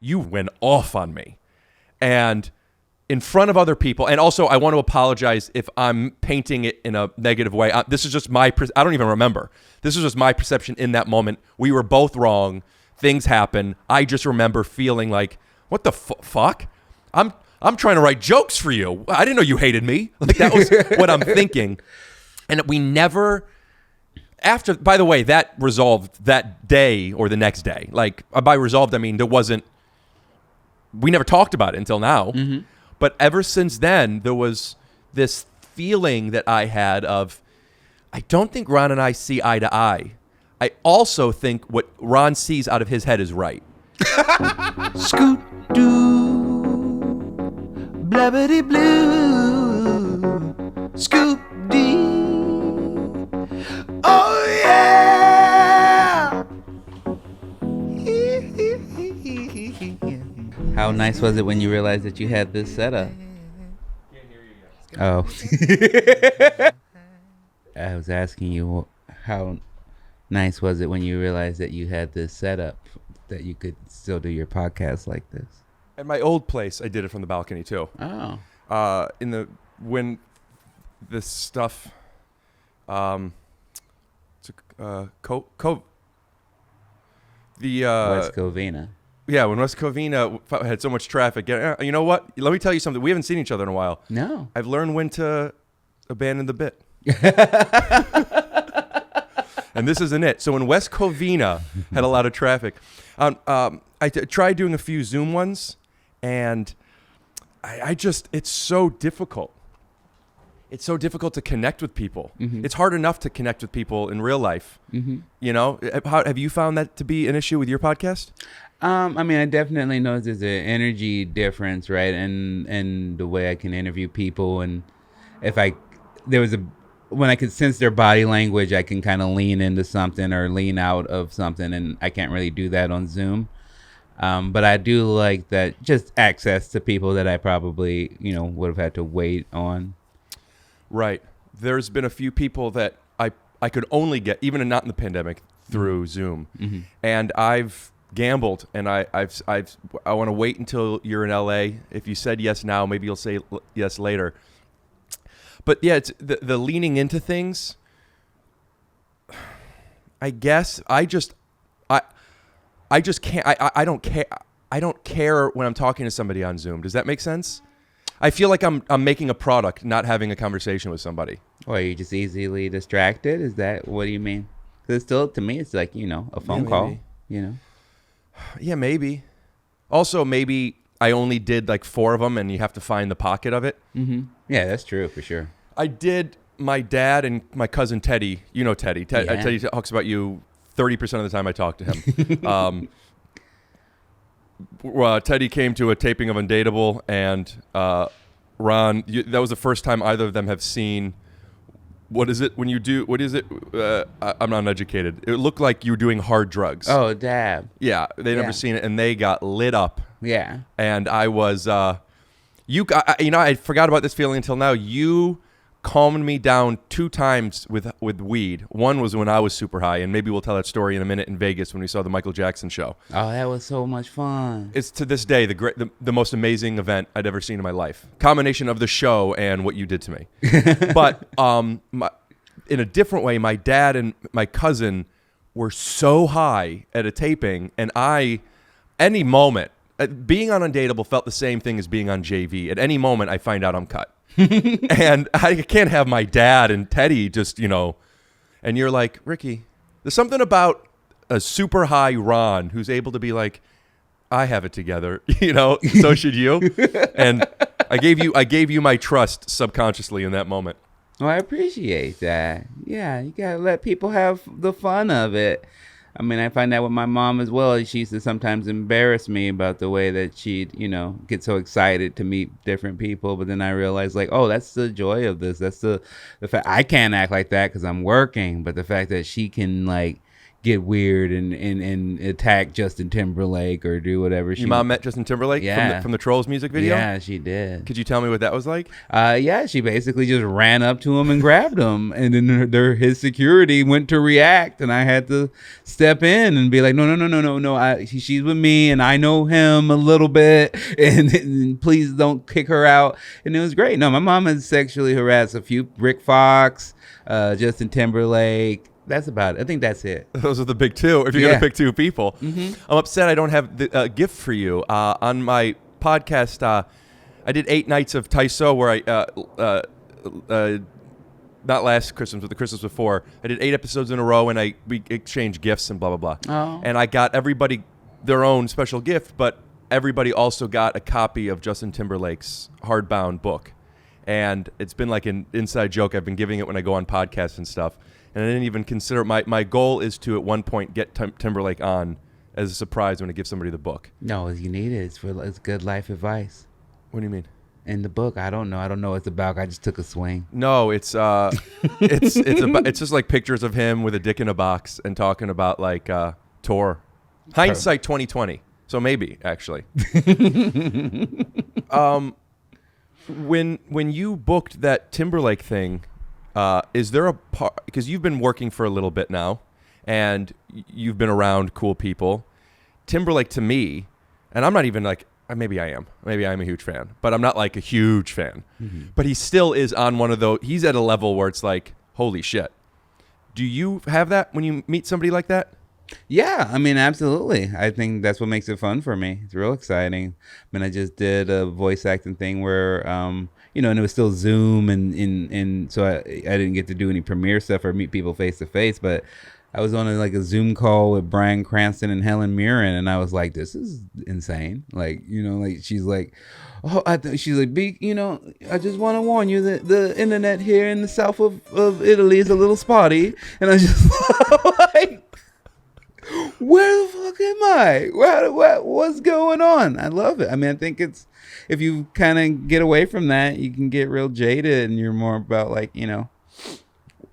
you went off on me. And in front of other people, and also I want to apologize if I'm painting it in a negative way. This is just I don't even remember. This is just my perception in that moment. We were both wrong. Things happen. I just remember feeling like, what the fuck? I'm trying to write jokes for you. I didn't know you hated me. Like, that was what I'm thinking. And we never, after, by the way, that resolved that day or the next day. Like, by resolved, I mean, we never talked about it until now. Mm-hmm. But ever since then, there was this feeling that I had of, I don't think Ron and I see eye to eye. I also think what Ron sees out of his head is right. Scoot doo, blabbity blue, scoop dee. Oh yeah. How nice was it when you realized that you had this setup? Can't hear you Oh. yet. I was asking you, how nice was it when you realized that you had this setup, that you could still do your podcast like this? At my old place, I did it from the balcony too. Oh. When this stuff, West Covina. Yeah, when West Covina had so much traffic. You know what? Let me tell you something. We haven't seen each other in a while. No. I've learned when to abandon the bit. And this isn't it. So when West Covina had a lot of traffic, I tried doing a few Zoom ones, and it's so difficult. It's so difficult to connect with people. Mm-hmm. It's hard enough to connect with people in real life. Mm-hmm. You know, have you found that to be an issue with your podcast? I mean, I definitely know there's an energy difference, right? And the way I can interview people, and when I could sense their body language, I can kind of lean into something or lean out of something, and I can't really do that on Zoom. But I do like that, just access to people that I probably, would have had to wait on. Right. There's been a few people that I could only get, even not in the pandemic, through Zoom. Mm-hmm. And I've gambled, and I want to wait until you're in LA. If you said yes now, maybe you'll say yes later. But yeah, it's the leaning into things. I guess I just can't. I don't care. I don't care when I'm talking to somebody on Zoom. Does that make sense? I feel like I'm making a product, not having a conversation with somebody. Or are you just easily distracted? Is that what do you mean? Because still, to me, it's like a phone call. Yeah, maybe. Also, maybe I only did like 4 of them, and you have to find the pocket of it. Mm-hmm. Yeah, that's true for sure. I did my dad and my cousin Teddy. You know Teddy. Teddy talks about you 30% of the time I talk to him. Teddy came to a taping of Undateable, and Ron, that was the first time either of them have seen. What is it when you do? What is it? I'm not uneducated. It looked like you were doing hard drugs. Oh, dab. Yeah, they'd never seen it, and they got lit up. Yeah. And I was, I forgot about this feeling until now. You calmed me down 2 times with weed. One was when I was super high, and maybe we'll tell that story in a minute in Vegas when we saw the Michael Jackson show. Oh, that was so much fun. It's to this day the most amazing event I'd ever seen in my life. Combination of the show and what you did to me. But in a different way, my dad and my cousin were so high at a taping, and any moment, being on Undateable felt the same thing as being on JV. At any moment, I find out I'm cut. And I can't have my dad and Teddy just, and you're like, Ricky, there's something about a super high Ron who's able to be like, I have it together, so should you. And I gave you my trust subconsciously in that moment. Well, I appreciate that. Yeah, you got to let people have the fun of it. I mean, I find that with my mom as well. She used to sometimes embarrass me about the way that she'd, get so excited to meet different people. But then I realized, like, oh, that's the joy of this. That's the fact. I can't act like that because I'm working. But the fact that she can, like, get weird and attack Justin Timberlake or do whatever. Your mom met Justin Timberlake from the Trolls music video? Yeah, she did. Could you tell me what that was like? Yeah, she basically just ran up to him and grabbed him, and then his security went to react, and I had to step in and be like, no. She's with me, and I know him a little bit, and please don't kick her out. And it was great. No, my mom has sexually harassed a few, Rick Fox, Justin Timberlake. That's about it. I think that's it. Those are the big two. If you're going to pick two people. I'm upset I don't have the gift for you. On my podcast, I did 8 nights of TYSO where not last Christmas, but the Christmas before. I did 8 episodes in a row, and we exchanged gifts and blah, blah, blah. Oh. And I got everybody their own special gift, but everybody also got a copy of Justin Timberlake's hardbound book. And it's been like an inside joke. I've been giving it when I go on podcasts and stuff. And I didn't even consider my goal is to at one point get Timberlake on as a surprise when I give somebody the book. No, you need it. It's good life advice. What do you mean? In the book, I don't know what it's about. I just took a swing. No, it's it's just like pictures of him with a dick in a box and talking about like tour. Hindsight 2020. So maybe actually. When you booked that Timberlake thing. Is there a part, because you've been working for a little bit now and you've been around cool people. Timberlake to me, and I'm not even like, maybe I'm a huge fan, but I'm not like a huge fan. But he still is on one of those, he's at a level where it's like, holy shit. Do you have that when you meet somebody like that? Yeah, I mean, absolutely. I think that's what makes it fun for me. It's real exciting. I mean, I just did a voice acting thing where, and it was still Zoom, and so I didn't get to do any premiere stuff or meet people face to face, but I was on a Zoom call with Bryan Cranston and Helen Mirren, and I was like, this is insane. Like, she's like, she's like, I just want to warn you that the internet here in the south of Italy is a little spotty, and I just like, where the fuck am I? What's going on? I love it. I mean, I think it's, if you kind of get away from that, you can get real jaded, and you're more about like,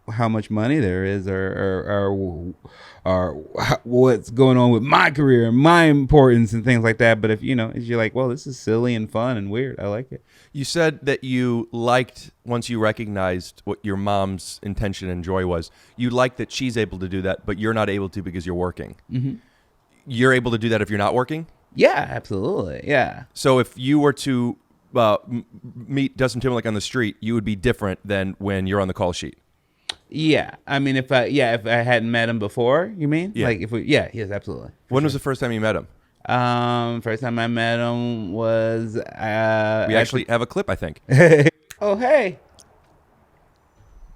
how much money there is, or what's going on with my career and my importance and things like that. But if you're like, well, this is silly and fun and weird, I like it. You said that you liked, once you recognized what your mom's intention and joy was, you liked that she's able to do that, but you're not able to because you're working. You're able to do that if you're not working? Yeah, absolutely. Yeah. So if you were to meet Justin Timberlake on the street, you would be different than when you're on the call sheet. Yeah. I mean, if I hadn't met him before, you mean? Yeah. Like yes, absolutely. When was the first time you met him? First time I met him was we actually have a clip, I think. Oh, hey.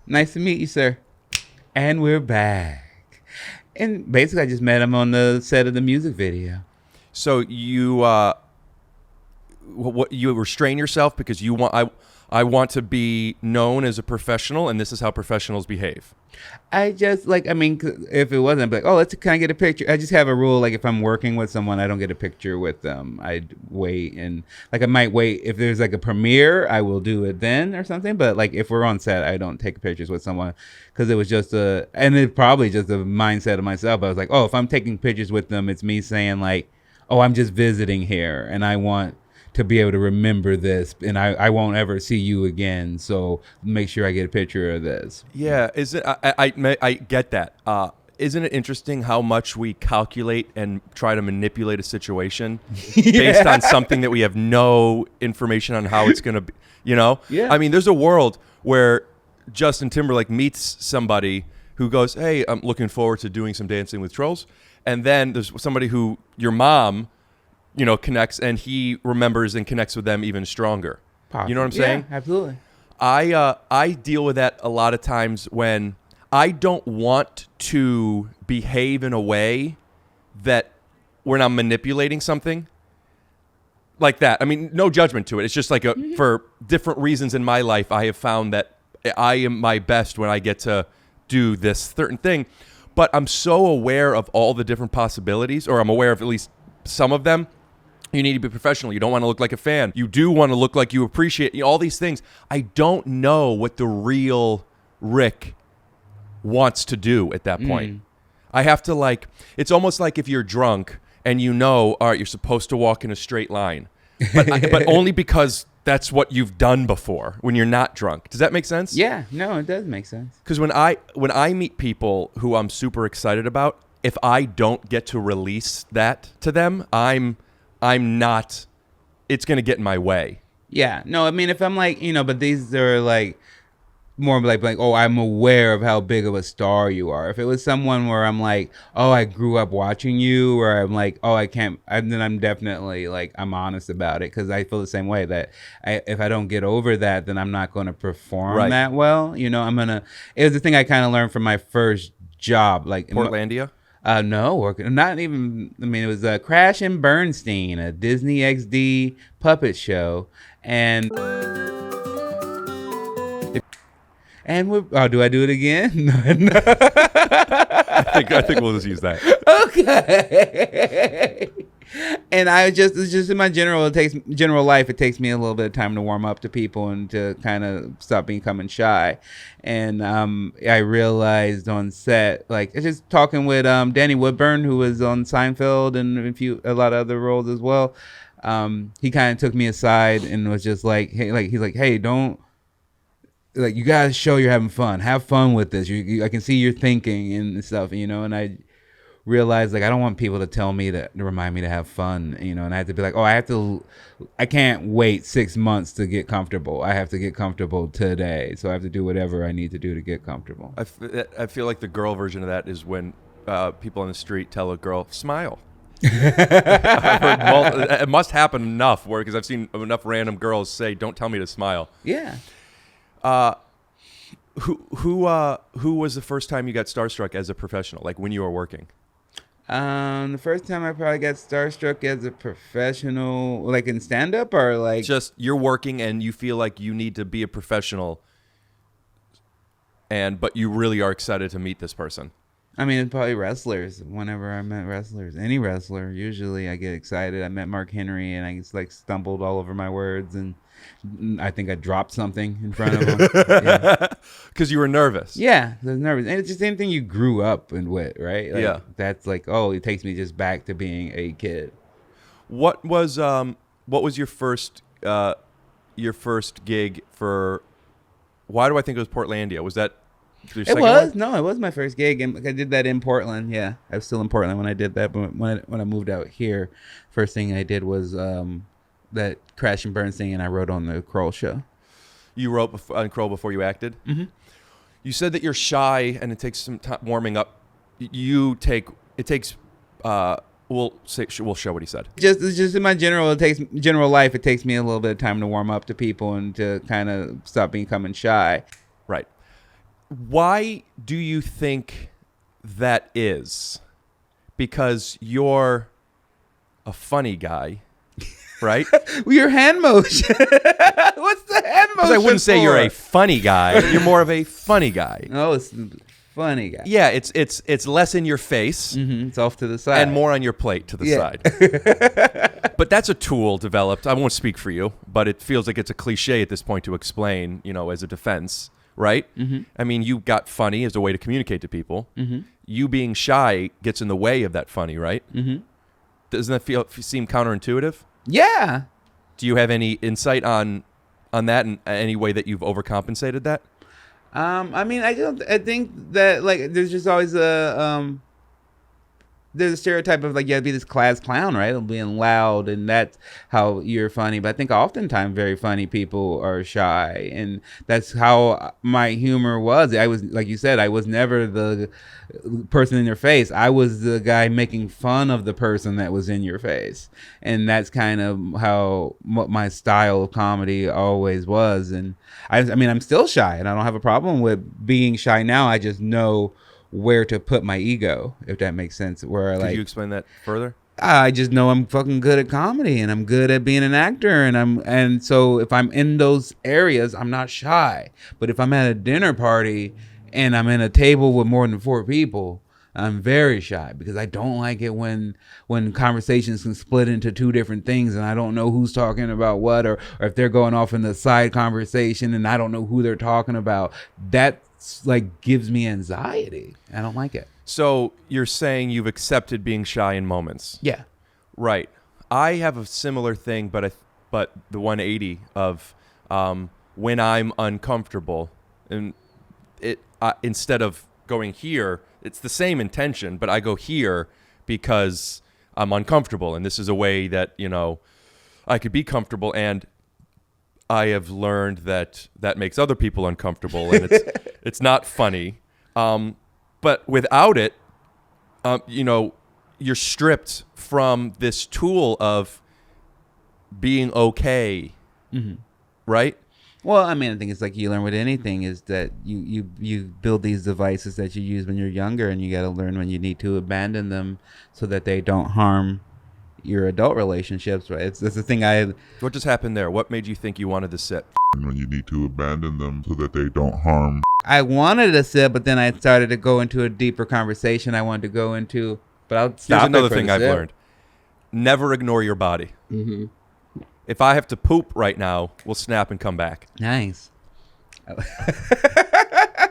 Nice to meet you, sir. And we're back. And basically I just met him on the set of the music video. So you you restrain yourself because you want I want to be known as a professional, and this is how professionals behave. I just if it wasn't, I'd be like, oh, can I get a picture? I just have a rule, like if I'm working with someone, I don't get a picture with them. I'd wait, and I might wait. If there's like a premiere, I will do it then or something. But like if we're on set, I don't take pictures with someone because it was just and it's probably just a mindset of myself. I was like, oh, if I'm taking pictures with them, it's me saying like, oh, I'm just visiting here, and I want to be able to remember this, and I won't ever see you again, so make sure I get a picture of this. Yeah, is it? I get that. Isn't it interesting how much we calculate and try to manipulate a situation based on something that we have no information on how it's going to be, Yeah. I mean, there's a world where Justin Timberlake meets somebody who goes, hey, I'm looking forward to doing some dancing with trolls. And then there's somebody who your mom connects, and he remembers and connects with them even stronger. Possibly. You know what I'm saying? Yeah, absolutely. I deal with that a lot of times when I don't want to behave in a way that when I'm manipulating something like that. I mean, no judgment to it. It's just like for different reasons in my life, I have found that I am my best when I get to do this certain thing. But I'm so aware of all the different possibilities, or I'm aware of at least some of them. You need to be professional. You don't want to look like a fan. You do want to look like you appreciate all these things. I don't know what the real Rick wants to do at that point. I have to like, it's almost like if you're drunk and you know, all right, you're supposed to walk in a straight line, but only because that's what you've done before when you're not drunk. Does that make sense? Yeah, no, it does make sense. Because when I meet people who I'm super excited about, if I don't get to release that to them, I'm not, it's going to get in my way. Yeah, no, I mean, if I'm like, but these are like more like, oh, I'm aware of how big of a star you are. If it was someone where I'm like, oh, I grew up watching you, or I'm like, oh, I can't, then I'm definitely like, I'm honest about it, because I feel the same way that if I don't get over that, then I'm not going to perform that well. It was the thing I kind of learned from my first job, like Portlandia? No, not even. I mean, it was Crash and Bernstein, a Disney XD puppet show, and do I do it again? No. I think we'll just use that. Okay. And it's just in my general life, it takes me a little bit of time to warm up to people and to kind of stop becoming shy. And I realized on set, like, it's just talking with Danny Woodburn, who was on Seinfeld and a lot of other roles as well. He kind of took me aside and was just like, hey, don't, like, you guys show you're having fun. Have fun with this. I can see you're thinking and stuff, and I realized, like, I don't want people to tell me to remind me to have fun, and I have to be like, oh, I can't wait 6 months to get comfortable. I have to get comfortable today. So I have to do whatever I need to do to get comfortable. I feel like the girl version of that is when people on the street tell a girl, smile. It must happen enough because I've seen enough random girls say, don't tell me to smile. Yeah. Who was the first time you got starstruck as a professional, like when you were working? The first time I probably got starstruck as a professional, like in stand-up, or like just you're working and you feel like you need to be a professional, but you really are excited to meet this person. I mean, it's probably wrestlers. Whenever I met wrestlers, any wrestler, usually I get excited. I met Mark Henry and I just like stumbled all over my words, and I think I dropped something in front of him. Because you were nervous. Yeah, I was nervous. And it's the same thing you grew up with, right? Like, yeah. That's like, oh, it takes me just back to being a kid. What was your first gig for? Why do I think it was Portlandia? Was that your second one? No, it was my first gig, and I did that in Portland. Yeah, I was still in Portland when I did that. But when I moved out here, first thing I did was that Crash and Bernstein, and I wrote on the Kroll show. You wrote on Kroll before you acted? Mm-hmm. You said that you're shy and it takes some time warming up. We'll show what he said. Just in my general life, it takes me a little bit of time to warm up to people and to kind of stop becoming shy. Right. Why do you think that is? Because you're a funny guy. Right? Your hand motion. What's the hand motion? Because I wouldn't say you're a funny guy. You're more of a funny guy. Oh, it's funny guy. Yeah, it's less in your face. Mm-hmm. It's off to the side. And more on your plate to the side. But that's a tool developed. I won't speak for you, but it feels like it's a cliche at this point to explain, as a defense, right? Mm-hmm. I mean, you got funny as a way to communicate to people. Mm-hmm. You being shy gets in the way of that funny, right? Mm-hmm. Doesn't that seem counterintuitive? Yeah. Do you have any insight on that and any way that you've overcompensated that? I mean, I think that, like, there's just always there's a stereotype of, like, you have to be this class clown, right? Being loud, and that's how you're funny. But I think oftentimes very funny people are shy, and that's how my humor was. I was, like you said, I was never the person in your face. I was the guy making fun of the person that was in your face, and that's kind of how my style of comedy always was. And I mean, I'm still shy, and I don't have a problem with being shy now. I just know where to put my ego, if that makes sense. Could you explain that further? I just know I'm fucking good at comedy, and I'm good at being an actor, and so if I'm in those areas, I'm not shy. But if I'm at a dinner party and I'm in a table with more than 4 people, I'm very shy, because I don't like it when conversations can split into 2 different things and I don't know who's talking about what, or if they're going off in the side conversation and I don't know who they're talking about. That like gives me anxiety. I don't like it. So you're saying you've accepted being shy in moments. Yeah. Right. I have a similar thing, but the 180 of when I'm uncomfortable, and instead of going here, it's the same intention, but I go here because I'm uncomfortable, and this is a way that I could be comfortable, and I have learned that makes other people uncomfortable, and it's not funny. But without it, you're stripped from this tool of being okay, right? Well, I mean, I think it's like you learn with anything is that you build these devices that you use when you're younger, and you got to learn when you need to abandon them so that they don't harm your adult relationships, right? It's the thing What just happened there? What made you think you wanted to sit? When you need to abandon them so that they don't harm. I wanted to sit, but then I started to go into a deeper conversation I wanted to go into, but I'll stop. Here's another thing I've learned. Never ignore your body. Mm-hmm. If I have to poop right now, we'll snap and come back. Nice. I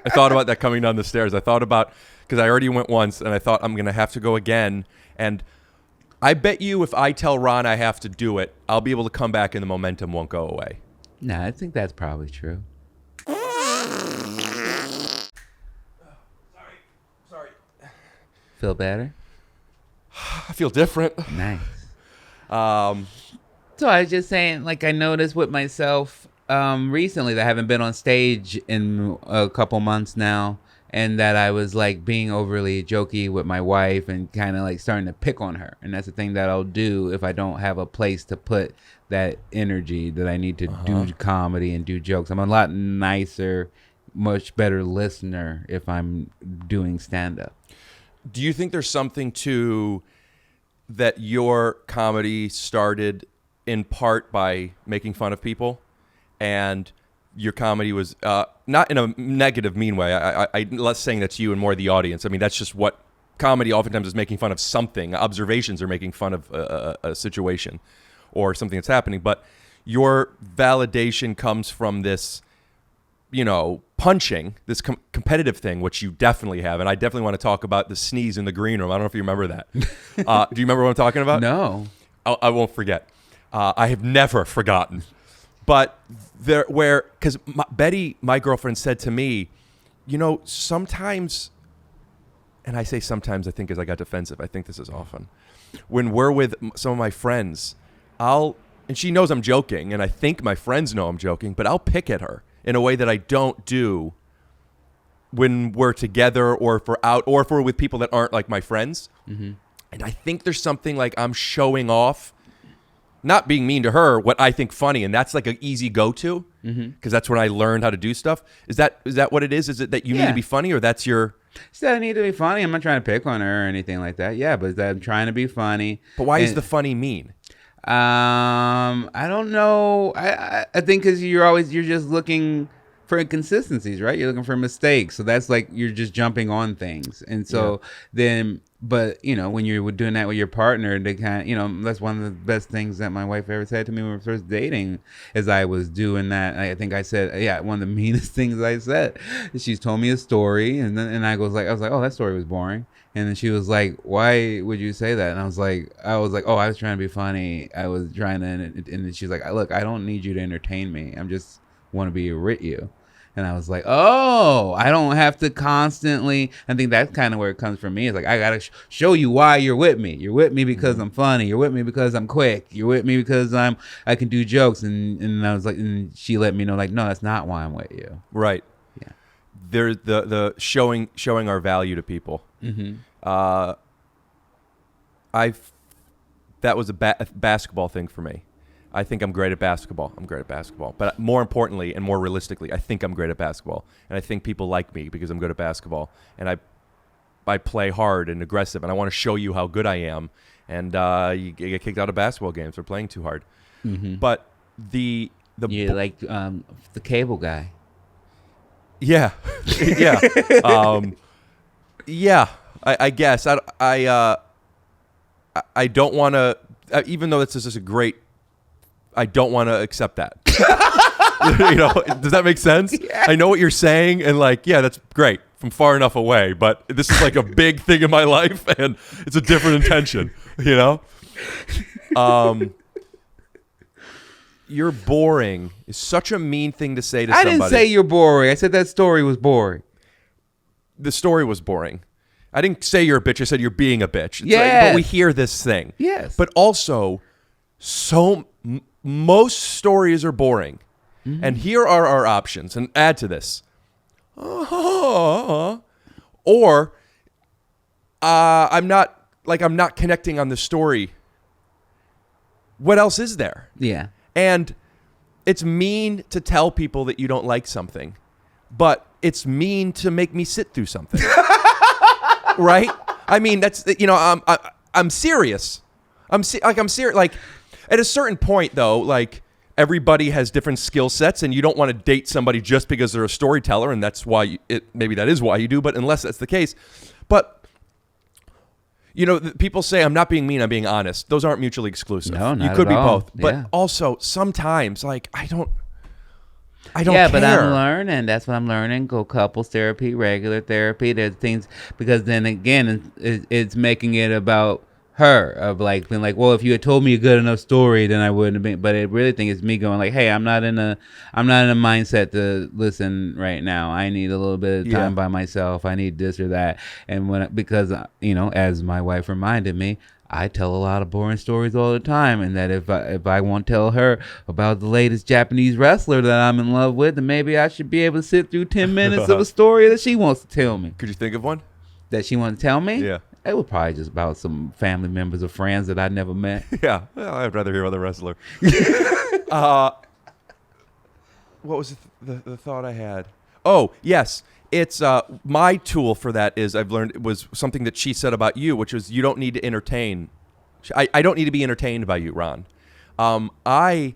thought about that coming down the stairs. I thought about, because I already went once, and I thought I'm going to have to go again. And I bet you if I tell Ron I have to do it, I'll be able to come back and the momentum won't go away. No, I think that's probably true. Sorry. Feel better? I feel different. Nice. Um, So I was just saying, like, I noticed with myself recently that I haven't been on stage in a couple months now, and that I was like being overly jokey with my wife and kind of like starting to pick on her. And that's the thing that I'll do if I don't have a place to put that energy that I need to do comedy and do jokes. I'm a lot nicer, much better listener if I'm doing stand-up. do you think there's something to that your comedy started in part by making fun of people, and your comedy was not in a negative, mean way. I'm less saying that's you and more the audience. I mean, that's just what comedy oftentimes is, making fun of something. Observations are making fun of a situation or something that's happening. But your validation comes from this, punching, this competitive thing, which you definitely have. And I definitely want to talk about the sneeze in the green room. I don't know if you remember that. Do you remember what I'm talking about? No. I won't forget. I have never forgotten. But because Betty, my girlfriend, said to me, sometimes, and I say sometimes, I think as I got defensive, I think this is often, when we're with some of my friends, and she knows I'm joking, and I think my friends know I'm joking, but I'll pick at her in a way that I don't do when we're together or if we're with people that aren't like my friends. Mm-hmm. And I think there's something like I'm showing off, not being mean to her, what I think funny, and that's like an easy go-to, because that's when I learned how to do stuff. Is that what it is? Is it that you need to be funny, or that's your... It's that I need to be funny. I'm not trying to pick on her or anything like that. Yeah, but that I'm trying to be funny. But why is the funny mean? I don't know. I think because you're just looking for inconsistencies, right? You're looking for mistakes. So that's like you're just jumping on things. And so then... But, when you're doing that with your partner, they that's one of the best things that my wife ever said to me when we were first dating, is I was doing that. I think I said, one of the meanest things I said. She's told me a story, and I was like, oh, that story was boring. And then she was like, why would you say that? And I was like, oh, I was trying to be funny. I was trying to, and then she's like, look, I don't need you to entertain me. I'm just want to be with you. And I was like, oh, I don't have to constantly. I think that's kind of where it comes from me. It's like, I got to show you why you're with me. You're with me because I'm funny. You're with me because I'm quick. You're with me because I can do jokes. And I was like, and she let me know, like, no, that's not why I'm with you. Right. Yeah. There's the showing our value to people. Mm-hmm. That was a basketball thing for me. I think I'm great at basketball. But more importantly and more realistically, I think I'm great at basketball. And I think people like me because I'm good at basketball. And I play hard and aggressive, and I want to show you how good I am. And you get kicked out of basketball games for playing too hard. Mm-hmm. But you're like the cable guy. Yeah. Yeah. I guess. I don't want to, even though this is a great... I don't want to accept that. You know, does that make sense? Yeah. I know what you're saying, and like, yeah, that's great from far enough away, but this is like a big thing in my life, and it's a different intention, you know? You're boring is such a mean thing to say to somebody. I didn't say you're boring. I said that story was boring. The story was boring. I didn't say you're a bitch. I said you're being a bitch. It's Yes. but we hear this thing. Yes. But also, most stories are boring. Mm-hmm. And here are our options. And add to this. Or I'm not connecting on the story. What else is there? Yeah. And it's mean to tell people that you don't like something, but it's mean to make me sit through something. Right? I mean, that's, you know, I'm serious. I'm serious. Like, at a certain point, though, like, everybody has different skill sets, and you don't want to date somebody just because they're a storyteller, and that's why maybe that is why you do, but unless that's the case. But, you know, people say I'm not being mean, I'm being honest. Those aren't mutually exclusive. No, not you could at be all. both. But Yeah. also, sometimes, like, I don't Yeah, care. but I'm learning. That's what I'm learning. Go couples therapy, regular therapy. There's things, because then again, it's making it about her, of like being like, well, if you had told me a good enough story, then I wouldn't have been. But I really think it's me going like, hey, I'm not in a mindset to listen right now. I need a little bit of time by myself. I need this or that. And because you know, as my wife reminded me, I tell a lot of boring stories all the time, and that if I want to tell her about the latest Japanese wrestler that I'm in love with, then maybe I should be able to sit through 10 minutes of a story that she wants to tell me. Could you think of one? That she wants to tell me? Yeah. It was probably just about some family members or friends that I never met. Yeah. Well, I'd rather hear about the wrestler. What was the thought I had? Oh, yes. It's my tool for that is I've learned it was something that she said about you, which was you don't need to entertain. I don't need to be entertained by you, Ron. I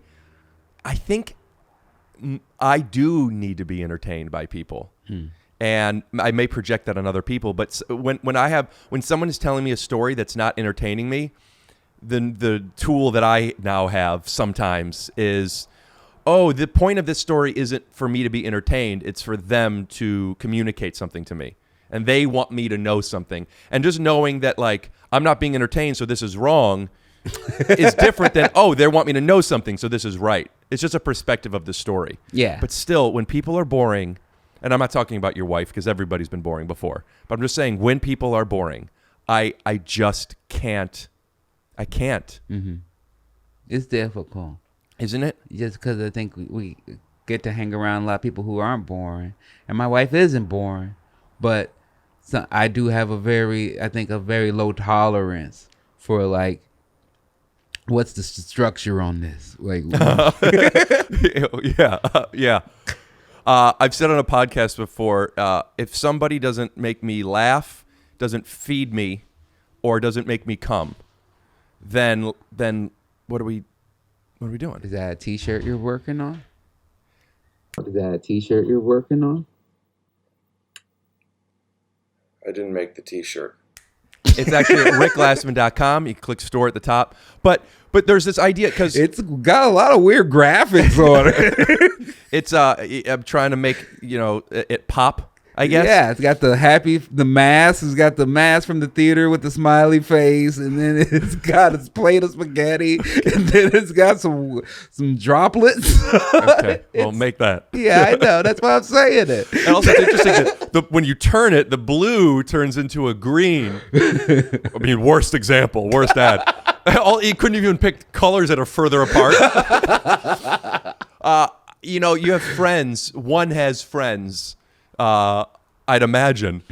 think I do need to be entertained by people. And I may project that on other people, but when someone is telling me a story that's not entertaining me, then the tool that I now have sometimes is, oh, the point of this story isn't for me to be entertained. It's for them to communicate something to me. And they want me to know something. And just knowing that, like, I'm not being entertained, so this is wrong, is different than, oh, they want me to know something, so this is right. It's just a perspective of the story. Yeah. But still, when people are boring, and I'm not talking about your wife because everybody's been boring before, but I'm just saying when people are boring, I just can't. I can't. Mm-hmm. It's difficult. Isn't it? Just because I think we get to hang around a lot of people who aren't boring. And my wife isn't boring, but I do have a very low tolerance for, like, what's the structure on this? Like, yeah. I've said on a podcast before, if somebody doesn't make me laugh, doesn't feed me, or doesn't make me come, then what are we doing? is that a T-shirt you're working on? I didn't make the T-shirt. It's actually at rickglassman.com. You can click store at the top. But there's this idea because It's got a lot of weird graphics on it. it's I'm trying to make it pop, I guess. Yeah, it's got the mask. It's got the mask from the theater with the smiley face, and then it's got its plate of spaghetti, and then it's got some droplets. Okay, well, make that. Yeah, I know. That's why I'm saying it. And also, it's interesting that when you turn it, the blue turns into a green. I mean, worst example, worst ad. You couldn't even pick colors that are further apart. You have friends. One has friends. I'd imagine.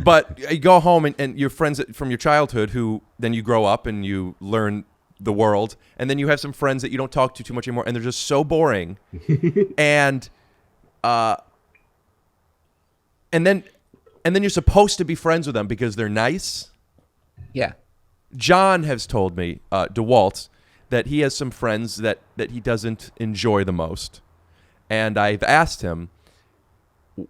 But you go home and your friends from your childhood who then you grow up and you learn the world, and then you have some friends that you don't talk to too much anymore, and they're just so boring. and then you're supposed to be friends with them because they're nice. Yeah. John has told me, DeWalt, that he has some friends that he doesn't enjoy the most. And I've asked him,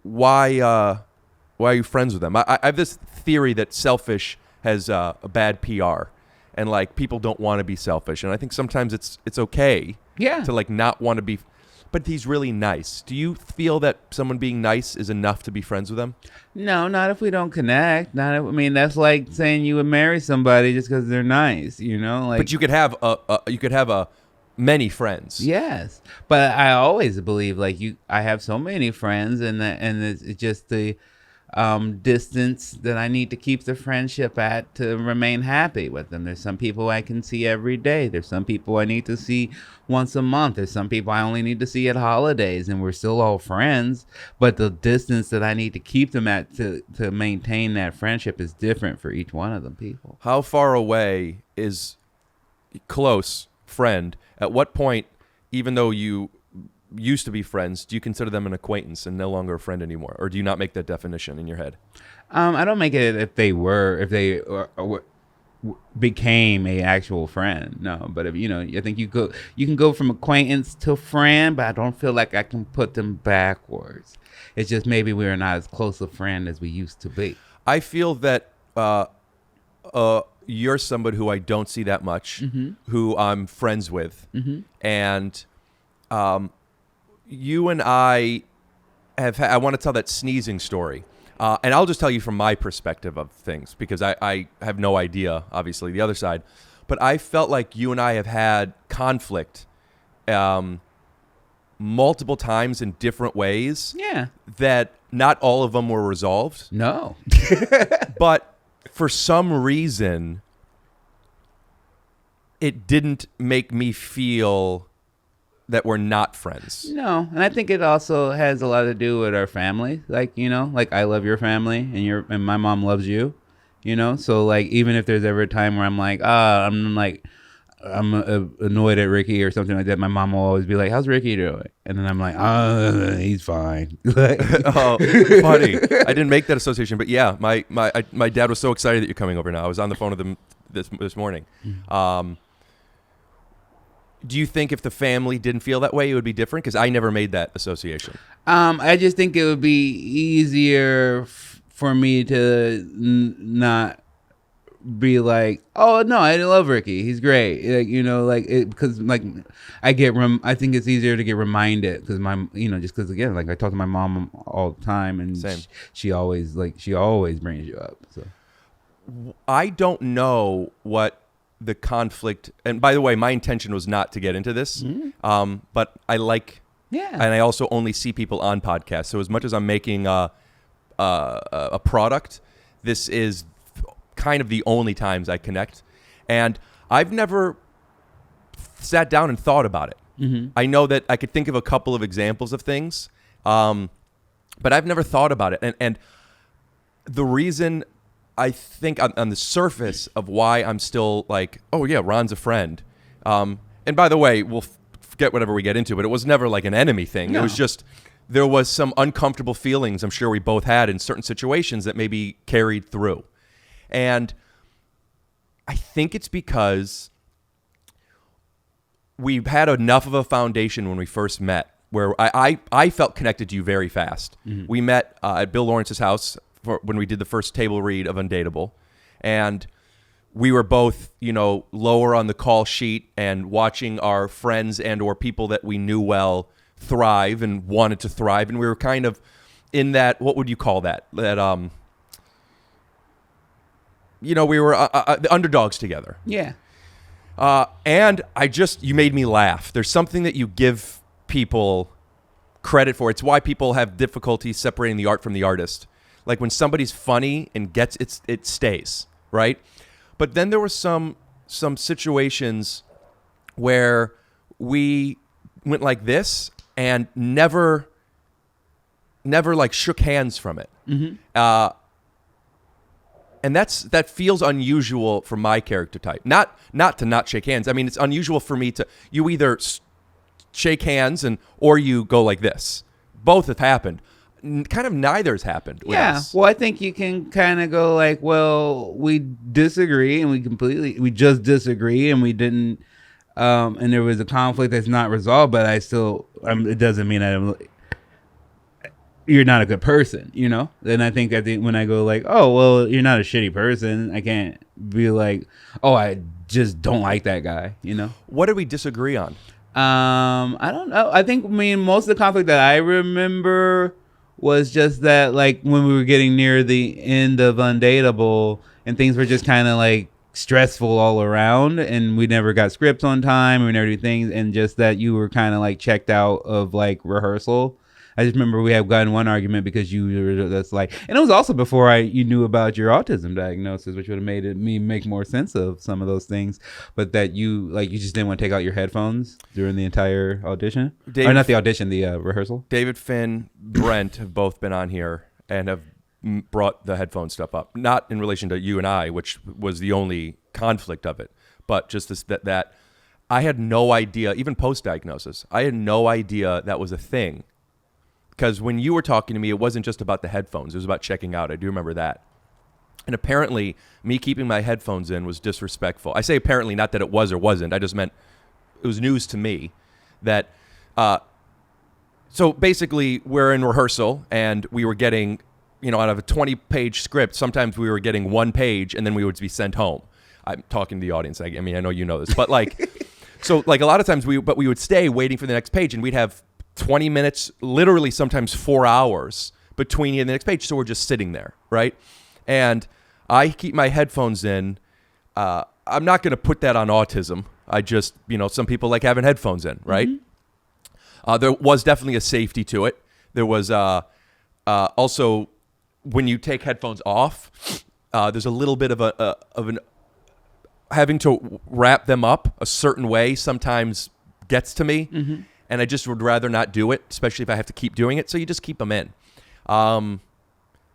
why are you friends with them? I have this theory that selfish has a bad PR, and like people don't want to be selfish, and I think sometimes it's okay, Yeah. to like not want to be, but he's really nice. Do you feel that someone being nice is enough to be friends with them? No, not if we don't connect. I mean, that's like saying you would marry somebody just because they're nice, you know? Like, But you could have many friends. yes, but I always believe like I have so many friends, and it's just the distance that I need to keep the friendship at to remain happy with them. There's some people I can see every day. There's some people I need to see once a month. There's some people I only need to see at holidays, and we're still all friends. But the distance that I need to keep them at to maintain that friendship is different for each one of them people. How far away is close friend? At what point, even though you used to be friends, do you consider them an acquaintance and no longer a friend anymore? Or do you not make that definition in your head? I don't make it if they became a actual friend. No, but if I think you can go from acquaintance to friend, but I don't feel like I can put them backwards. It's just maybe we're not as close a friend as we used to be. I feel that you're somebody who I don't see that much, who I'm friends with, and you and I I want to tell that sneezing story. And I'll just tell you from my perspective of things, because I have no idea, obviously, the other side. But I felt like you and I have had conflict multiple times in different ways. Yeah. That not all of them were resolved. No. But for some reason, it didn't make me feel that we're not friends. No, and I think it also has a lot to do with our family. Like, like I love your family, and my mom loves you. So like even if there's ever a time where I'm like, I'm annoyed at Ricky or something like that, my mom will always be like, "How's Ricky doing?" And then I'm like, he's fine." Oh, funny. I didn't make that association, but yeah, my dad was so excited that you're coming over now. I was on the phone with him this morning. Do you think if the family didn't feel that way, it would be different? Because I never made that association. I just think it would be easier for me to not be like, "Oh no, I love Ricky. He's great." Because I think it's easier to get reminded because just because again, like I talk to my mom all the time, and she always brings you up. So I don't know what the conflict, and by the way, my intention was not to get into this, but I like, and I also only see people on podcasts. So as much as I'm making a product, this is kind of the only times I connect, and I've never sat down and thought about it. I know that I could think of a couple of examples of things, but I've never thought about it, and the reason I think on the surface of why I'm still like, oh yeah, Ron's a friend. And by the way, we'll forget whatever we get into, but it was never like an enemy thing. No. It was just, there was some uncomfortable feelings I'm sure we both had in certain situations that maybe carried through. And I think it's because we've had enough of a foundation when we first met where I felt connected to you very fast. We met at Bill Lawrence's house when we did the first table read of Undateable, and we were both, lower on the call sheet and watching our friends and or people that we knew well thrive and wanted to thrive, and we were kind of in that, what would you call that? That we were the underdogs together. Yeah. And you made me laugh. There's something that you give people credit for. It's why people have difficulty separating the art from the artist. Like when somebody's funny and gets it stays, right? But then there were some situations where we went like this and never like shook hands from it. And that feels unusual for my character type. Not to not shake hands. I mean, it's unusual for me to, you either shake hands or you go like this. Both have happened. Kind of neither's happened with us. Well, I think you can kind of go like, well, we disagree and we just disagree and we didn't, and there was a conflict that's not resolved, but it doesn't mean you're not a good person, Then I think when I go like, oh, well, you're not a shitty person, I can't be like, oh, I just don't like that guy, What did we disagree on? I don't know. I think most of the conflict that I remember was just that like when we were getting near the end of Undateable and things were just kind of like stressful all around and we never got scripts on time and we never do things and just that you were kind of like checked out of like rehearsal. I just remember we had gotten one argument because you were just like, and it was also before you knew about your autism diagnosis, which would have made me make more sense of some of those things. But that you just didn't want to take out your headphones during the entire audition, or not the audition, the rehearsal. David, Finn, Brent have both been on here and have brought the headphone stuff up, not in relation to you and I, which was the only conflict of it, but just that I had no idea, even post-diagnosis, I had no idea that was a thing. Because when you were talking to me, it wasn't just about the headphones. It was about checking out. I do remember that. And apparently, me keeping my headphones in was disrespectful. I say apparently, not that it was or wasn't. I just meant it was news to me that... so basically, we're in rehearsal, and we were getting, out of a 20-page script, sometimes we were getting one page, and then we would be sent home. I'm talking to the audience. I mean, I know you know this. But, so, a lot of times, we would stay waiting for the next page, and we'd have 20 minutes, literally sometimes 4 hours between you and the next page. So we're just sitting there, right? And I keep my headphones in. I'm not going to put that on autism. I just, some people like having headphones in, right? Mm-hmm. There was definitely a safety to it. There was also, when you take headphones off, there's a little bit of an having to wrap them up a certain way sometimes gets to me. Mm-hmm. And I just would rather not do it, especially if I have to keep doing it. So you just keep them in. And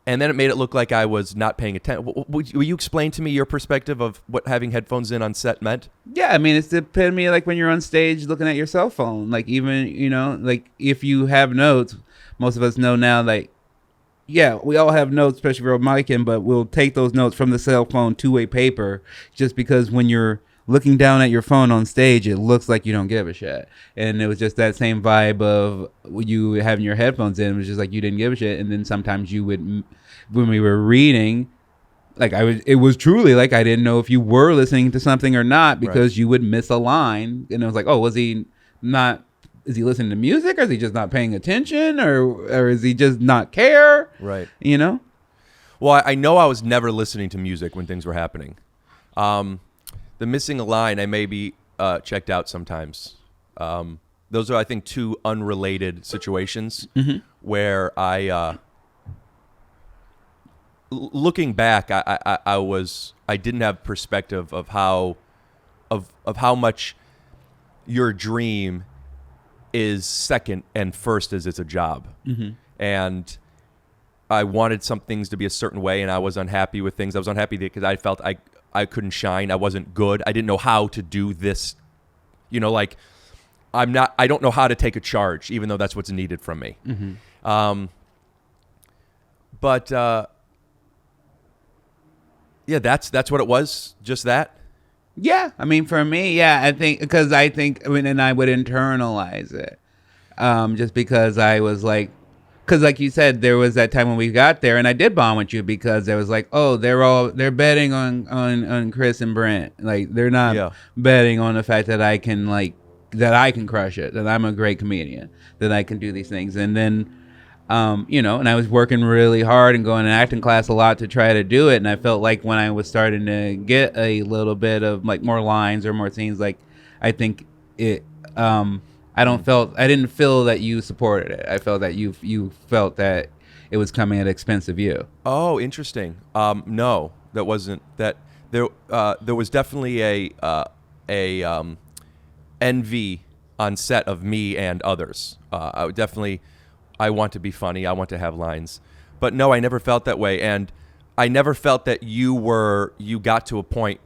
then it made it look like I was not paying attention. Will you explain to me your perspective of what having headphones in on set meant? Yeah, I mean, it's the epitome like when you're on stage looking at your cell phone. Like even, like if you have notes, most of us know now, like, yeah, we all have notes, especially for micing, but we'll take those notes from the cell phone to a paper just because when you're looking down at your phone on stage, it looks like you don't give a shit. And it was just that same vibe of you having your headphones in. It was just like you didn't give a shit. And then sometimes you would, when we were reading, like it was truly like I didn't know if you were listening to something or not because you would miss a line. And it was like, oh, is he listening to music, or is he just not paying attention, or is he just not care? Right. Well, I know I was never listening to music when things were happening. The missing a line, I may be checked out sometimes. Those are, I think, two unrelated situations where I, looking back, I didn't have perspective of how much your dream is second and first as it's a job. Mm-hmm. And I wanted some things to be a certain way, and I was unhappy with things. I was unhappy because I felt I couldn't shine. I wasn't good. I didn't know how to do this. I don't know how to take a charge, even though that's what's needed from me. Mm-hmm. But that's what it was. Just that. Yeah. I mean, for me, yeah, I think, and I would internalize it. Just because I was like, because like you said, there was that time when we got there and I did bond with you because there was like, oh, they're betting on Chris and Brent. Like they're not betting on the fact that I can crush it, that I'm a great comedian, that I can do these things. And then, and I was working really hard and going to acting class a lot to try to do it. And I felt like when I was starting to get a little bit of like more lines or more scenes, like I think it, I didn't feel that you supported it. I felt that you felt that it was coming at the expense of you. Oh, interesting. No, that wasn't that. There was definitely a envy on set of me and others. I want to be funny. I want to have lines, but no, I never felt that way, and I never felt that you got to a point,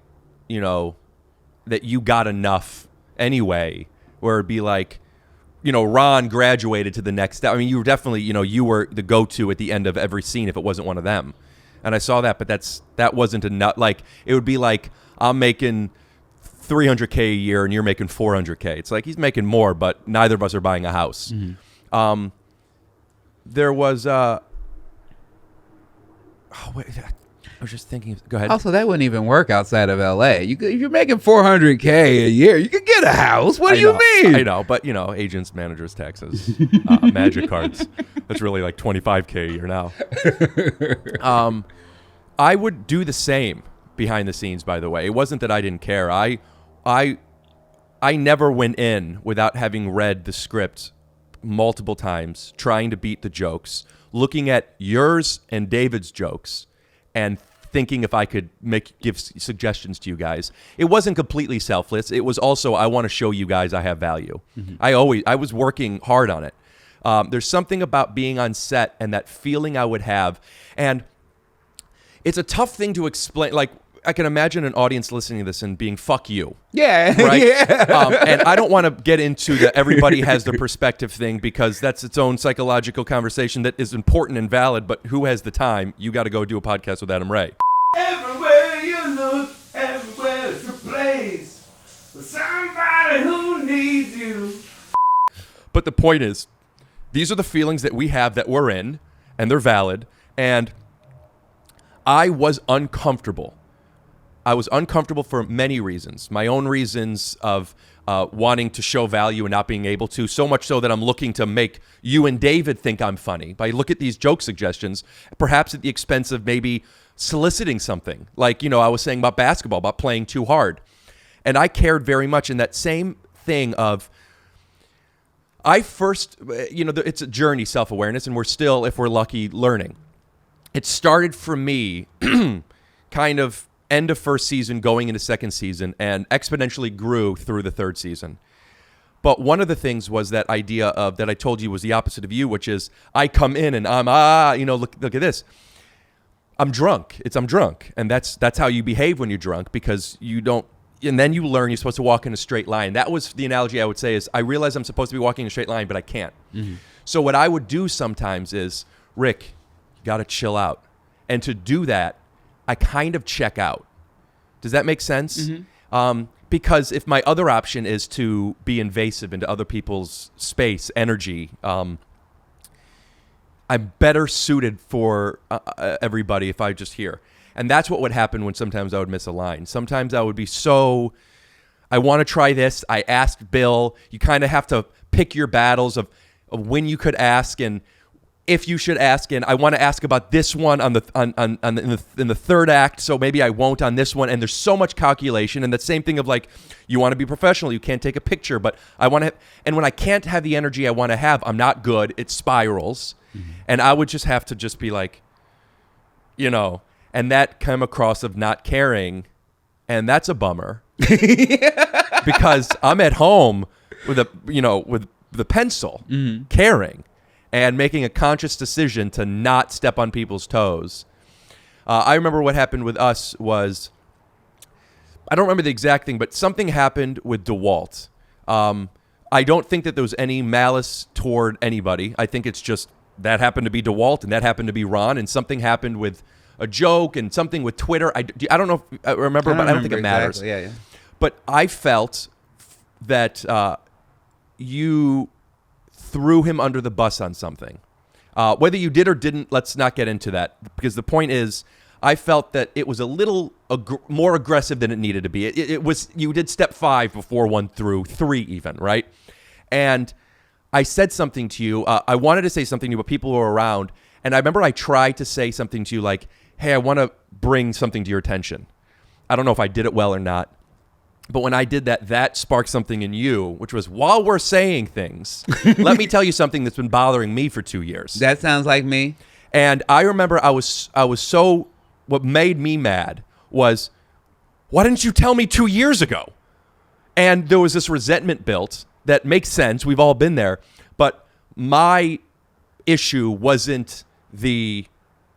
that you got enough anyway. Where it'd be like, Ron graduated to the next step. I mean, you were definitely, you were the go-to at the end of every scene if it wasn't one of them. And I saw that, but that wasn't enough. Like, it would be like, I'm making $300K a year and you're making $400K. It's like, he's making more, but neither of us are buying a house. Mm-hmm. There was, I was just thinking. Go ahead. Also, that wouldn't even work outside of L.A. If you're making $400K a year, you could get a house. What do you mean? I know, but agents, managers, taxes, magic cards. That's really like $25K a year now. I would do the same behind the scenes. By the way, it wasn't that I didn't care. I never went in without having read the script multiple times, trying to beat the jokes, looking at yours and David's jokes, and thinking if I could give suggestions to you guys. It wasn't completely selfless. It was also, I want to show you guys I have value. Mm-hmm. I was working hard on it. There's something about being on set and that feeling I would have. And it's a tough thing to explain. Like, I can imagine an audience listening to this and being, fuck you. Yeah. Right? Yeah. And I don't want to get into the everybody has the perspective thing, because that's its own psychological conversation that is important and valid, but who has the time? You got to go do a podcast with Adam Ray. Everywhere you look, everywhere's a place for somebody who needs you. But the point is, these are the feelings that we have that we're in, and they're valid. And I was uncomfortable. I was uncomfortable for many reasons. My own reasons of wanting to show value and not being able to, so much so that I'm looking to make you and David think I'm funny by look at these joke suggestions, perhaps at the expense of maybe soliciting something. Like, I was saying about basketball, about playing too hard. And I cared very much in that same thing of, I first, it's a journey, self-awareness, and we're still, if we're lucky, learning. It started for me kind of end of first season going into second season, and exponentially grew through the third season. But one of the things was that idea of that I told you was the opposite of you, which is I come in and I'm look at this. I'm drunk. I'm drunk, and that's how you behave when you're drunk, because you don't. And then you learn you're supposed to walk in a straight line. That was the analogy I would say is I realize I'm supposed to be walking in a straight line, but I can't. Mm-hmm. So what I would do sometimes is, Rick, you got to chill out. And to do that, I kind of check out. Does that make sense? Mm-hmm. Because if my other option is to be invasive into other people's space, energy, I'm better suited for everybody if I just hear. And that's what would happen when sometimes I would miss a line. Sometimes I would be I want to try this. I asked Bill. You kind of have to pick your battles of when you could ask and if you should ask. And I want to ask about this one in the third act, so maybe I won't on this one. And there's so much calculation. And the same thing of like, you want to be professional. You can't take a picture, but I want to. And when I can't have the energy I want to have, I'm not good. It spirals. Mm-hmm. And I would just have to just be like, and that came across of not caring, and that's a bummer. Because I'm at home with the pencil, mm-hmm. caring, and making a conscious decision to not step on people's toes. I remember what happened with us was, I don't remember the exact thing, but something happened with DeWalt. I don't think that there was any malice toward anybody. I think it's just that happened to be DeWalt and that happened to be Ron, and something happened with a joke and something with Twitter. I don't know if I remember, but I don't think it matters. Yeah. But I felt that you threw him under the bus on something. Whether you did or didn't, let's not get into that, because the point is, I felt that it was a little more aggressive than it needed to be. It was, you did step 5 before 1 through 3 even, right? And I said something to you. I wanted to say something to you, but people were around. And I remember I tried to say something to you like, hey, I want to bring something to your attention. I don't know if I did it well or not. But when I did that, that sparked something in you, which was, while we're saying things, let me tell you something that's been bothering me for 2 years. That sounds like me. And I remember I was so, what made me mad was, why didn't you tell me 2 years ago? And there was this resentment built that makes sense. We've all been there. But my issue wasn't the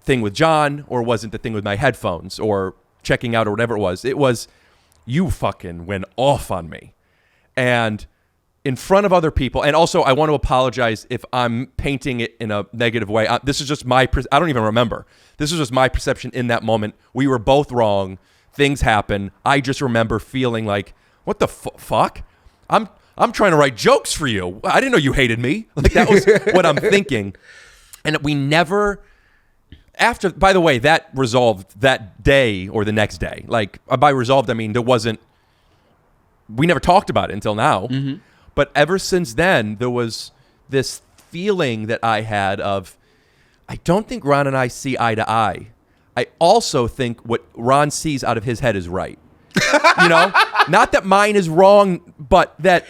thing with John, or wasn't the thing with my headphones or checking out or whatever it was. It was, you fucking went off on me. And in front of other people, and also I want to apologize if I'm painting it in a negative way. This is just I don't even remember. This is just my perception in that moment. We were both wrong. Things happen. I just remember feeling like, what the fuck? I'm trying to write jokes for you. I didn't know you hated me. Like, that was what I'm thinking. And we never, after, by the way, that resolved that day or the next day. Like, by resolved, I mean, we never talked about it until now. Mm-hmm. But ever since then, there was this feeling that I had of, I don't think Ron and I see eye to eye. I also think what Ron sees out of his head is right. Not that mine is wrong, but that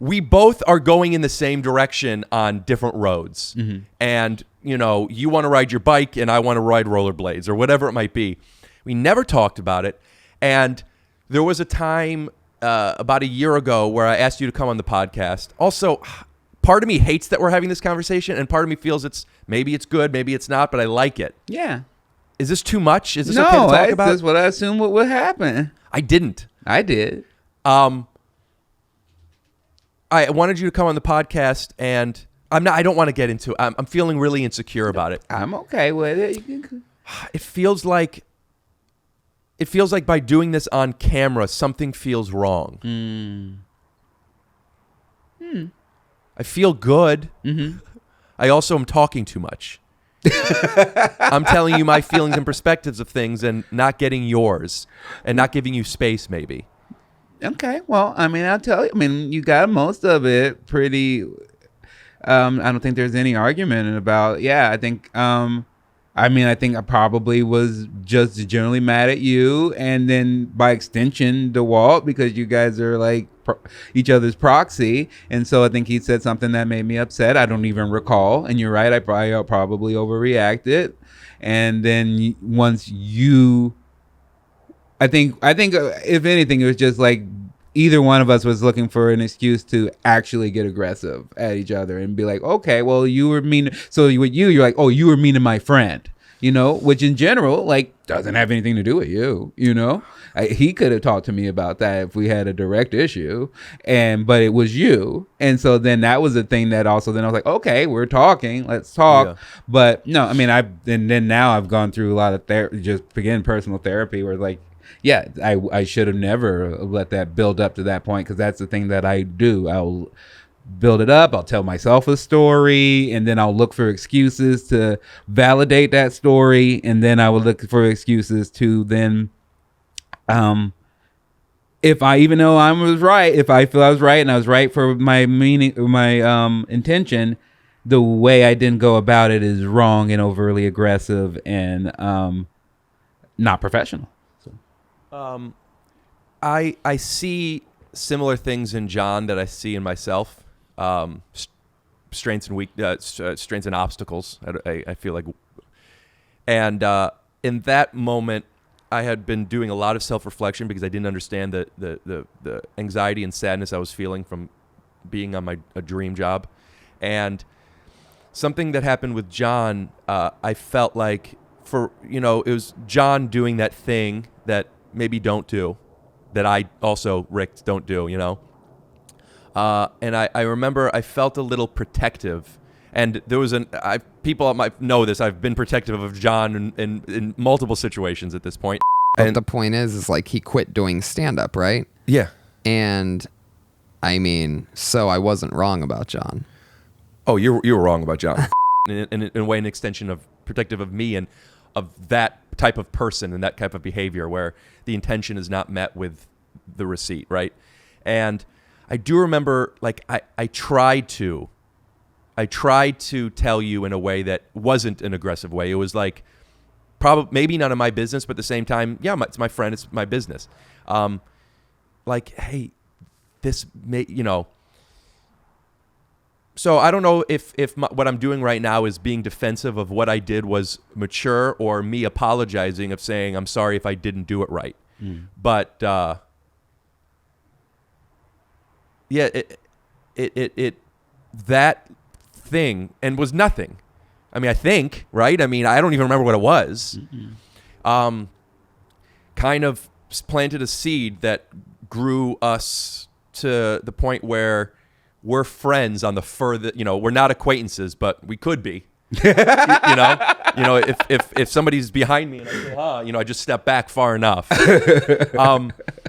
we both are going in the same direction on different roads. Mm-hmm. And, you want to ride your bike and I want to ride rollerblades or whatever it might be. We never talked about it. And there was a time about a year ago where I asked you to come on the podcast. Also, part of me hates that we're having this conversation, and part of me feels maybe it's good, maybe it's not, but I like it. Yeah. Is this too much? Is this okay to talk about? No, that's what I assumed would happen. I didn't. I did. I wanted you to come on the podcast, and I don't want to get into it. I'm feeling really insecure about it. I'm okay with it. It feels like by doing this on camera, something feels wrong. I feel good. Mm-hmm. I also am talking too much. I'm telling you my feelings and perspectives of things and not getting yours and not giving you space, maybe. Okay. Well, I'll tell you. You got most of it pretty. I don't think there's any argument about. Yeah, I think. I think I probably was just generally mad at you, and then by extension, DeWalt, because you guys are like each other's proxy. And so I think he said something that made me upset. I don't even recall. And you're right. I probably overreacted. And then once I think if anything, it was just like either one of us was looking for an excuse to actually get aggressive at each other and be like, okay, well, you were mean. So with you're like, oh, you were mean to my friend, which in general, like, doesn't have anything to do with you, he could have talked to me about that if we had a direct issue, but it was you. And so then that was the thing that also, then I was like, okay, we're talking, let's talk. Yeah. But no, then now I've gone through a lot of just again, personal therapy where like, yeah, I should have never let that build up to that point, because that's the thing that I do. I'll build it up. I'll tell myself a story, and then I'll look for excuses to validate that story, and then I will look for excuses to then, if I even know I was right, if I feel I was right and I was right for my meaning, my intention, the way I didn't go about it is wrong and overly aggressive and not professional. I see similar things in John that I see in myself. Strengths and obstacles. I feel like, and in that moment, I had been doing a lot of self-reflection because I didn't understand the anxiety and sadness I was feeling from being on a dream job, and something that happened with John. I felt like it was John doing that thing that maybe don't do, that I also, Rick, don't do, and I remember I felt a little protective, and there was people might know this, I've been protective of John in multiple situations at this point. But the point is like he quit doing stand-up, right? Yeah. And so I wasn't wrong about John. Oh, you were wrong about John. in a way, an extension of protective of me and of that type of person and that type of behavior where the intention is not met with the receipt, right? And I do remember, like, I tried to tell you in a way that wasn't an aggressive way. It was like, maybe none of my business, but at the same time, yeah, it's my friend, it's my business. Like, hey, this may, So I don't know if what I'm doing right now is being defensive of what I did was mature, or me apologizing of saying I'm sorry if I didn't do it right. But yeah, it that thing and was nothing. I think, right? I don't even remember what it was. Kind of planted a seed that grew us to the point where we're friends on the further, we're not acquaintances, but we could be. If somebody's behind me and I say, I just step back far enough.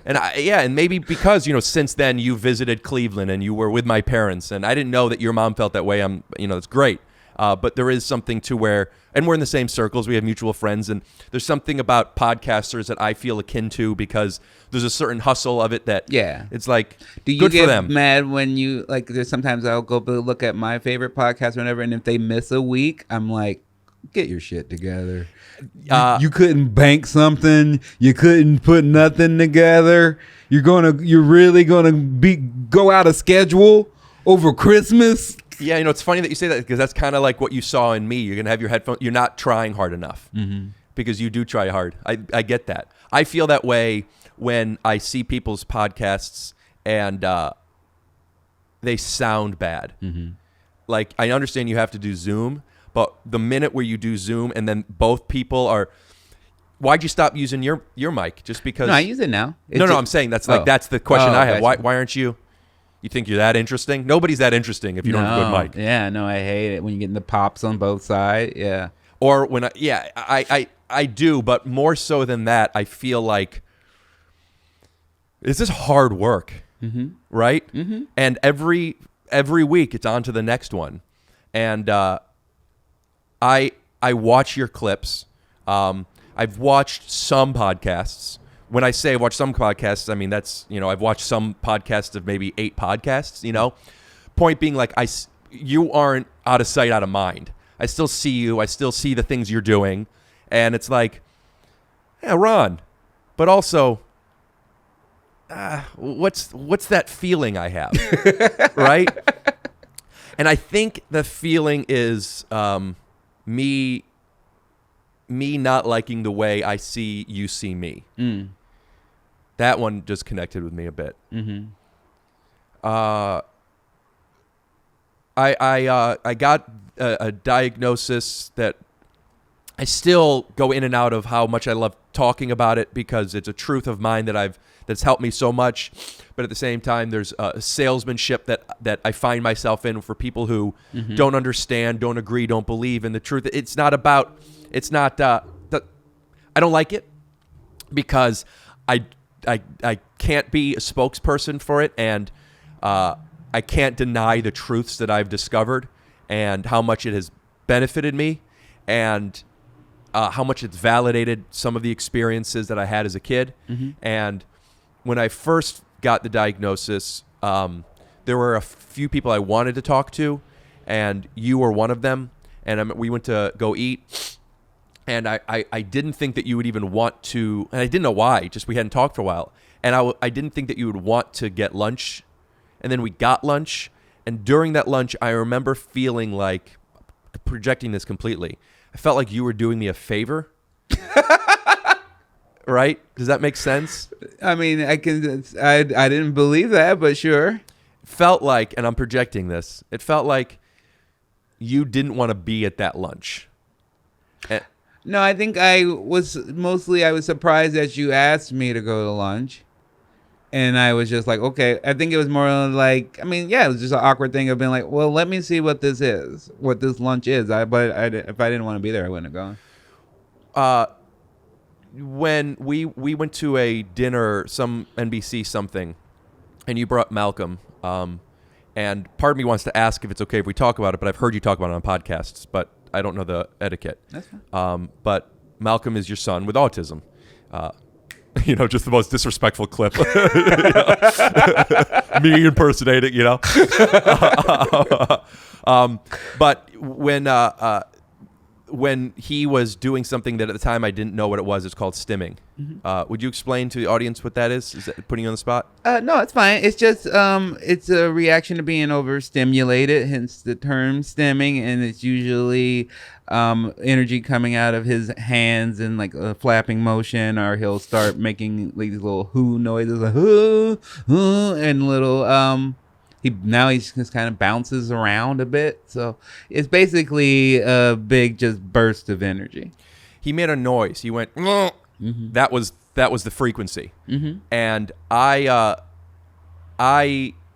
And maybe because, since then you visited Cleveland and you were with my parents, and I didn't know that your mom felt that way. It's great. But there is something to where, and we're in the same circles. We have mutual friends, and there's something about podcasters that I feel akin to because there's a certain hustle of it that it's like Do you good for get them. mad when you like? There's sometimes I'll go look at my favorite podcast or whatever, and if they miss a week, I'm like, get your shit together. You couldn't bank something. You couldn't put nothing together. You're really gonna go out of schedule over Christmas. Yeah, it's funny that you say that because that's kind of like what you saw in me. You're going to have your headphones. You're not trying hard enough because you do try hard. I get that. I feel that way when I see people's podcasts and they sound bad. Like, I understand you have to do Zoom, but the minute where you do Zoom and then both people are... Why'd you stop using your mic? Just because... No, I use it now. No, I'm saying that's that's the question I have. Why aren't you... You think you're that interesting? Nobody's that interesting if you don't have a good mic. Yeah, no, I hate it when you get the pops on both sides. Yeah. Or when I do, but more so than that, I feel like this is hard work, right? And every week it's on to the next one, and I watch your clips. I've watched some podcasts. When I say I've watched some podcasts, I mean, that's, I've watched some podcasts of maybe 8 podcasts, Point being, like, you aren't out of sight, out of mind. I still see you. I still see the things you're doing. And it's like, yeah, Ron. But also, what's that feeling I have, right? And I think the feeling is me not liking the way I see you see me. That one just connected with me a bit. I got a diagnosis that I still go in and out of how much I love talking about it because it's a truth of mine that's helped me so much. But at the same time, there's a salesmanship that I find myself in for people who don't understand, don't agree, don't believe in the truth. I don't like it because I can't be a spokesperson for it, and I can't deny the truths that I've discovered and how much it has benefited me and how much it's validated some of the experiences that I had as a kid. And when I first got the diagnosis, there were a few people I wanted to talk to, and you were one of them. And we went to go eat. And I didn't think that you would even want to, and I didn't know why, just we hadn't talked for a while. And I didn't think that you would want to get lunch. And then we got lunch. And during that lunch, I remember feeling like, projecting this completely, I felt like you were doing me a favor. Right? Does that make sense? I mean, I didn't believe that, but sure. Felt like, and I'm projecting this, it felt like you didn't want to be at that lunch. No, I think I was surprised that you asked me to go to lunch. And I was just like, okay. I think it was more like, I mean, yeah, it was just an awkward thing of being like, well, let me see what this is, what this lunch is. But if I didn't want to be there, I wouldn't have gone. When we went to a dinner, some NBC something, and you brought Malcolm, and part of me wants to ask if it's okay if we talk about it, but I've heard you talk about it on podcasts, but I don't know the etiquette. That's fine. But Malcolm is your son with autism. Just the most disrespectful clip. Me impersonating, But when he was doing something that at the time I didn't know what it was, it's called stimming. Would you explain to the audience what that is? Is that putting you on the spot? No, it's fine. It's just it's a reaction to being overstimulated, hence the term stimming, and it's usually energy coming out of his hands in like a flapping motion, or he'll start making like these little hoo noises, like hoo, and little he just kind of bounces around a bit. So it's basically a big just burst of energy. He made a noise. He went. That was the frequency. And I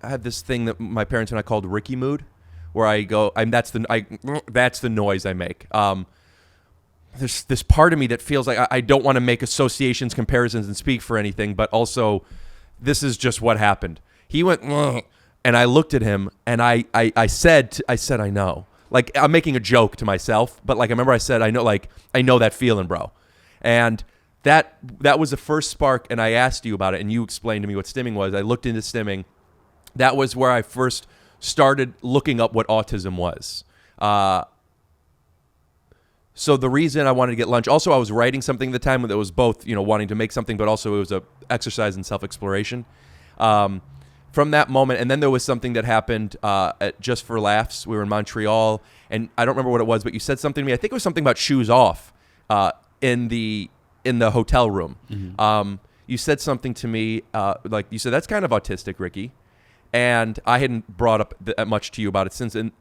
had this thing that my parents and I called Ricky mood, where I go, that's the noise I make. There's this part of me that feels like I don't want to make associations, comparisons, and speak for anything, but also this is just what happened. He went, and I looked at him, and I said, I know. Like, I'm making a joke to myself, but like I remember I said, I know that feeling, bro. And that was the first spark, and I asked you about it, and you explained to me what stimming was. I looked into stimming. That was where I first started looking up what autism was. So the reason I wanted to get lunch, also I was writing something at the time that was both, wanting to make something, but also it was a exercise in self-exploration. From that moment, and then there was something that happened at Just for Laughs. We were in Montreal, and I don't remember what it was, but you said something to me. I think it was something about shoes off in the hotel room. Mm-hmm. You said something to me, like you said, that's kind of autistic, Ricky. And I hadn't brought up that much to you about it since. And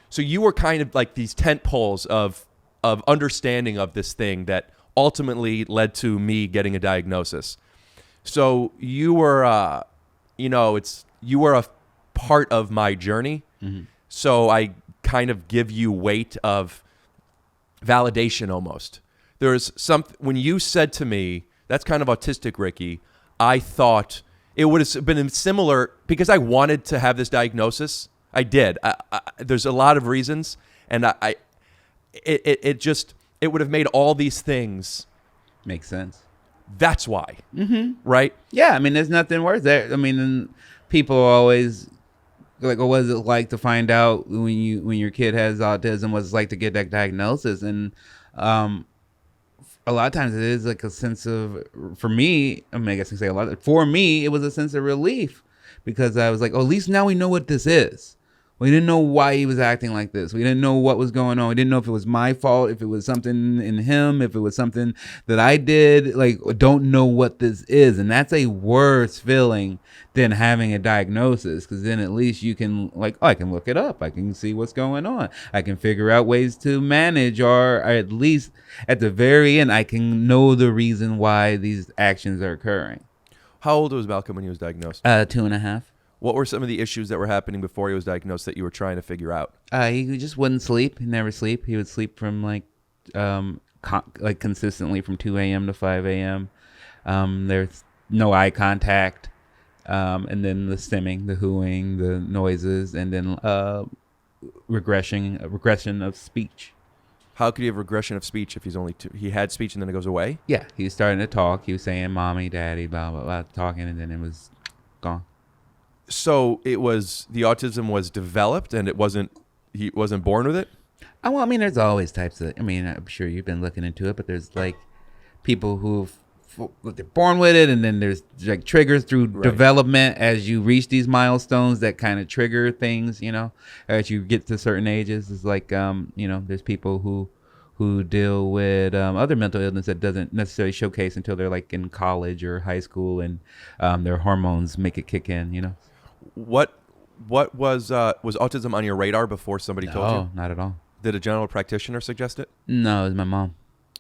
so you were kind of like these tent poles of understanding of this thing that ultimately led to me getting a diagnosis. So you were, you were a part of my journey. Mm-hmm. So I kind of give you weight of validation almost. There's when you said to me, that's kind of autistic, Ricky, I thought it would have been similar because I wanted to have this diagnosis. I did. There's a lot of reasons, and it would have made all these things make sense. That's why, right? Yeah, I mean, there's nothing worse. There, I mean, people always like, "Oh, what is it like to find out when your kid has autism? What's it like to get that diagnosis?" And a lot of times it is like a sense of, for me, I mean, I guess I can say a lot. For me, it was a sense of relief because I was like, "Oh, at least now we know what this is." We didn't know why he was acting like this. We didn't know what was going on. We didn't know if it was my fault, if it was something in him, if it was something that I did. Like, don't know what this is. And that's a worse feeling than having a diagnosis, because then at least you can, like, I can look it up. I can see what's going on. I can figure out ways to manage, or at least at the very end, I can know the reason why these actions are occurring. How old was Malcolm when he was diagnosed? 2.5. What were some of the issues that were happening before he was diagnosed that you were trying to figure out? He just wouldn't sleep. He'd never sleep. He would sleep from like consistently from 2 a.m. to 5 a.m. There's no eye contact. And then the stimming, the hooing, the noises, and then regression of speech. How could he have regression of speech if he's only two? He had speech and then it goes away? Yeah, he was starting to talk. He was saying mommy, daddy, blah, blah, blah, talking, and then it was gone. So the autism was developed and he wasn't born with it? Well, I mean, there's always types of, I mean, I'm sure you've been looking into it, but there's like people they're born with it, and then there's like triggers through development as you reach these milestones that kind of trigger things, as you get to certain ages. It's like, there's people who deal with other mental illness that doesn't necessarily showcase until they're like in college or high school, and their hormones make it kick in, What was autism on your radar before somebody told you? No, not at all. Did a general practitioner suggest it? No, it was my mom.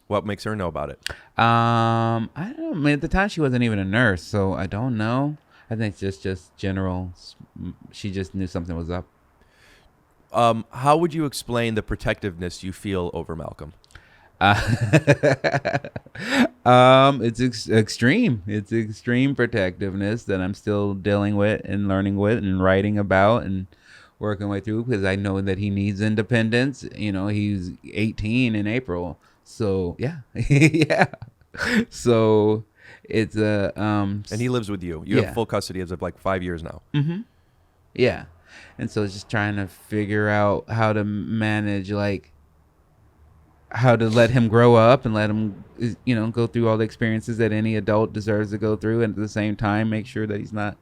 What makes her know about it? I don't know. I mean, at the time she wasn't even a nurse, so I don't know. I think it's just general. She just knew something was up. How would you explain the protectiveness you feel over Malcolm? It's extreme. It's extreme protectiveness that I'm still dealing with and learning with and writing about and working way through, because I know that he needs independence. He's 18 in April. So yeah. Yeah. So it's and he lives with you. You have full custody as of like 5 years now. Mm-hmm. Yeah. And so it's just trying to figure out how to manage, like, how to let him grow up and let him, go through all the experiences that any adult deserves to go through, and at the same time make sure that he's not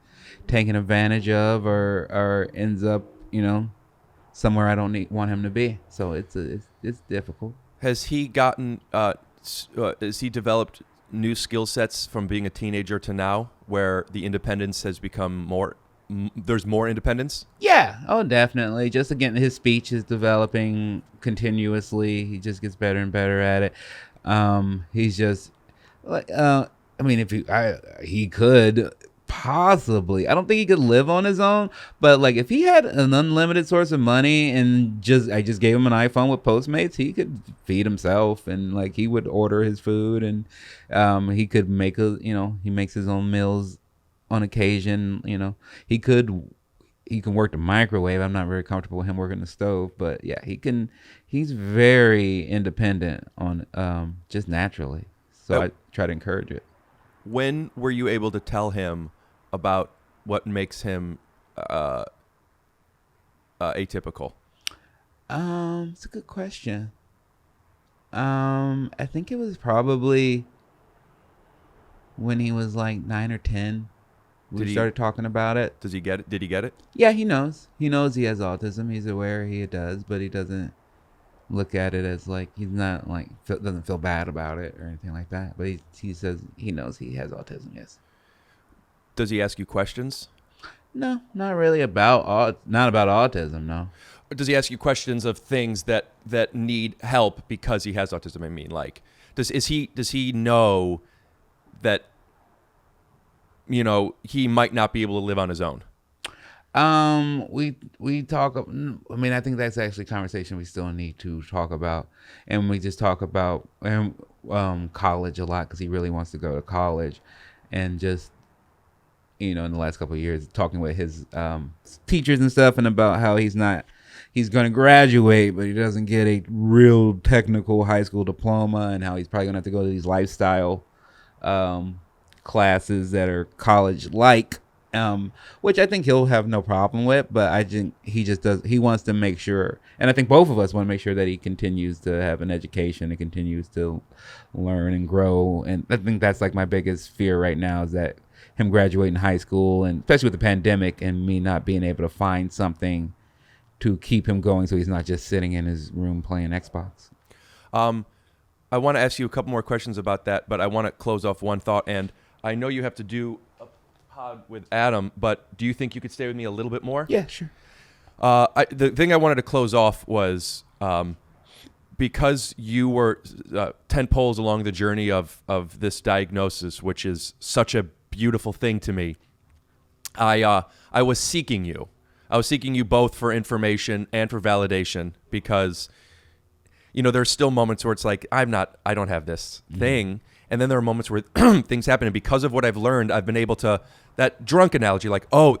taken advantage of or ends up, somewhere I don't want him to be. So it's difficult. Has he gotten? Has he developed new skill sets from being a teenager to now, where the independence has become more? There's more independence? Yeah. Oh, definitely. Just again, his speech is developing continuously. He just gets better and better at it. He's just like, I mean, if he could possibly, I don't think he could live on his own, but like if he had an unlimited source of money and I just gave him an iPhone with Postmates, he could feed himself, and like he would order his food, and he could make he makes his own meals on occasion. He could he can work the microwave. I'm not very comfortable with him working the stove, but yeah, he's very independent on just naturally. So I try to encourage it. When were you able to tell him about what makes him atypical? It's a good question. I think it was probably when he was like 9 or 10. We started talking about it. Does he get it? Did he get it? Yeah, he knows. He knows he has autism. He's aware he does, but he doesn't look at it as like, he's not like, doesn't feel bad about it or anything like that. But he says he knows he has autism, yes. Does he ask you questions? No, not really not about autism, no. Or does he ask you questions of things that need help because he has autism? I mean, like, does he know that, you know, he might not be able to live on his own? We talk. I mean, I think that's actually a conversation we still need to talk about, and we just talk about college a lot because he really wants to go to college, and just, you know, in the last couple of years, talking with his teachers and stuff, and about how he's going to graduate, but he doesn't get a real technical high school diploma, and how he's probably going to have to go to these lifestyle classes that are college-like, which I think he'll have no problem with, but I think he wants to make sure, and I think both of us want to make sure that he continues to have an education and continues to learn and grow, and I think that's like my biggest fear right now is that him graduating high school, and especially with the pandemic and me not being able to find something to keep him going so he's not just sitting in his room playing Xbox. I want to ask you a couple more questions about that, but I want to close off one thought. And I know you have to do a pod with Adam, but do you think you could stay with me a little bit more? Yeah, sure. The thing I wanted to close off was because you were 10 poles along the journey of this diagnosis, which is such a beautiful thing to me. I was seeking you. I was seeking you both for information and for validation because, you know, there's still moments where it's like, I don't have this thing. And then there are moments where things happen. And because of what I've learned, I've been able to, that drunk analogy, like, oh,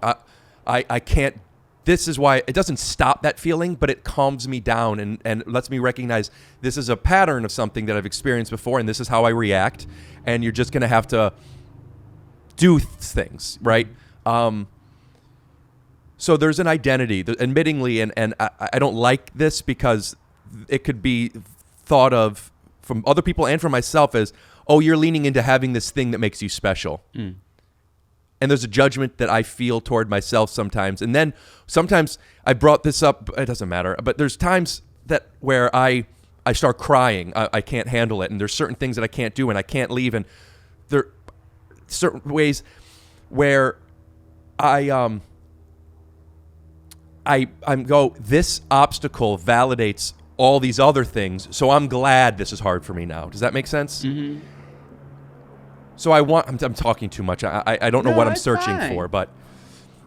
I can't, this is why, it doesn't stop that feeling, but it calms me down and lets me recognize this is a pattern of something that I've experienced before. And this is how I react. And you're just going to have to do things, right? So there's an identity, admittingly, and I don't like this because it could be thought of from other people and from myself as, oh, you're leaning into having this thing that makes you special. And there's a judgment that I feel toward myself sometimes. And then sometimes I brought this up, it doesn't matter, but there's times that where I start crying. I can't handle it. And there's certain things that I can't do and I can't leave. And there are certain ways where I'm this obstacle validates all these other things, so I'm glad this is hard for me now. Does that make sense? Mm-hmm. So I'm talking too much. I don't know what I'm searching for, but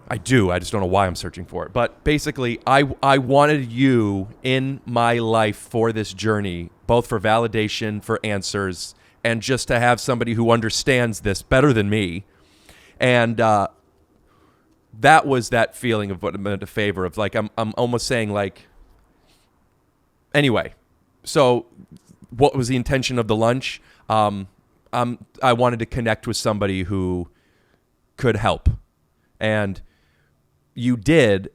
I do. I just don't know why I'm searching for it. But basically, I wanted you in my life for this journey, both for validation, for answers, and just to have somebody who understands this better than me. And that was that feeling of what I'm in favor of. Like, I'm almost saying, like, anyway, so what was the intention of the lunch? I wanted to connect with somebody who could help. And you did.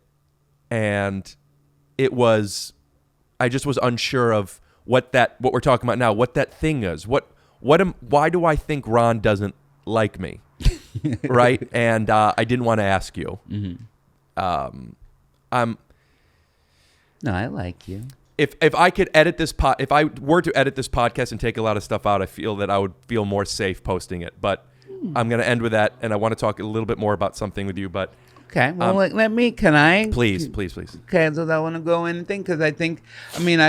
And it was, I just was unsure of what we're talking about now, what that thing is. Why do I think Ron doesn't like me? Right? And I didn't want to ask you. Mm-hmm. No, I like you. If I could edit this if I were to edit this podcast and take a lot of stuff out, I feel that I would feel more safe posting it. But I'm going to end with that, and I want to talk a little bit more about something with you. But okay, well, can I? Please. Okay, so I want to go in and think, because I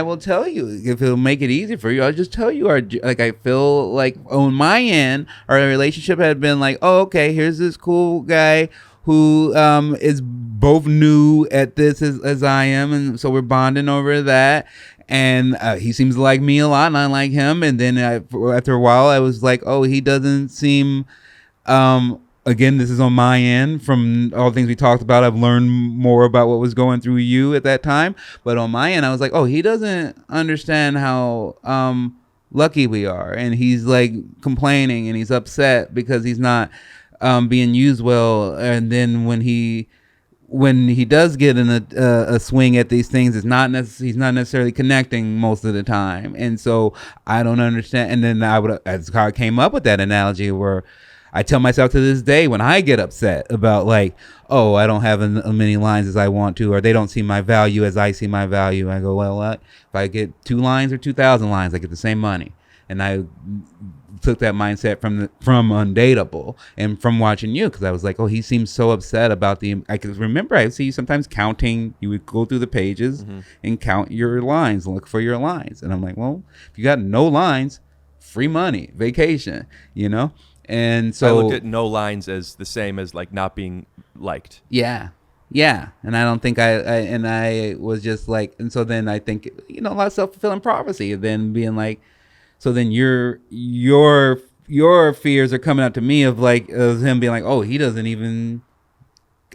will tell you, if it'll make it easy for you, I'll just tell you, I feel like on my end, our relationship had been like, oh, okay, here's this cool guy who is both new at this as I am, and so we're bonding over that. And he seems to like me a lot, and I like him. And then after a while, I was like, oh, he doesn't seem again, this is on my end from all the things we talked about. I've learned more about what was going through you at that time. But on my end, I was like, oh, he doesn't understand how lucky we are. And he's like complaining and he's upset because he's not being used well. And then when he does get in a swing at these things, he's not necessarily connecting most of the time. And so I don't understand. And then that's how I came up with that analogy where I tell myself to this day when I get upset about like, oh, I don't have as many lines as I want to, or they don't see my value as I see my value. I go, well, what? If I get 2 lines or 2,000 lines, I get the same money. And I took that mindset from Undateable and from watching you, because I was like, oh, he seems so upset about I could remember I see you sometimes counting. You would go through the pages and count your lines and look for your lines. And I'm like, well, if you got no lines, free money, vacation, you know? And so I looked at no lines as the same as like not being liked. Yeah. And I don't think I was just like, and so then I think, a lot of self-fulfilling prophecy of then being like, so then your fears are coming out to me of like, of him being like, oh, he doesn't even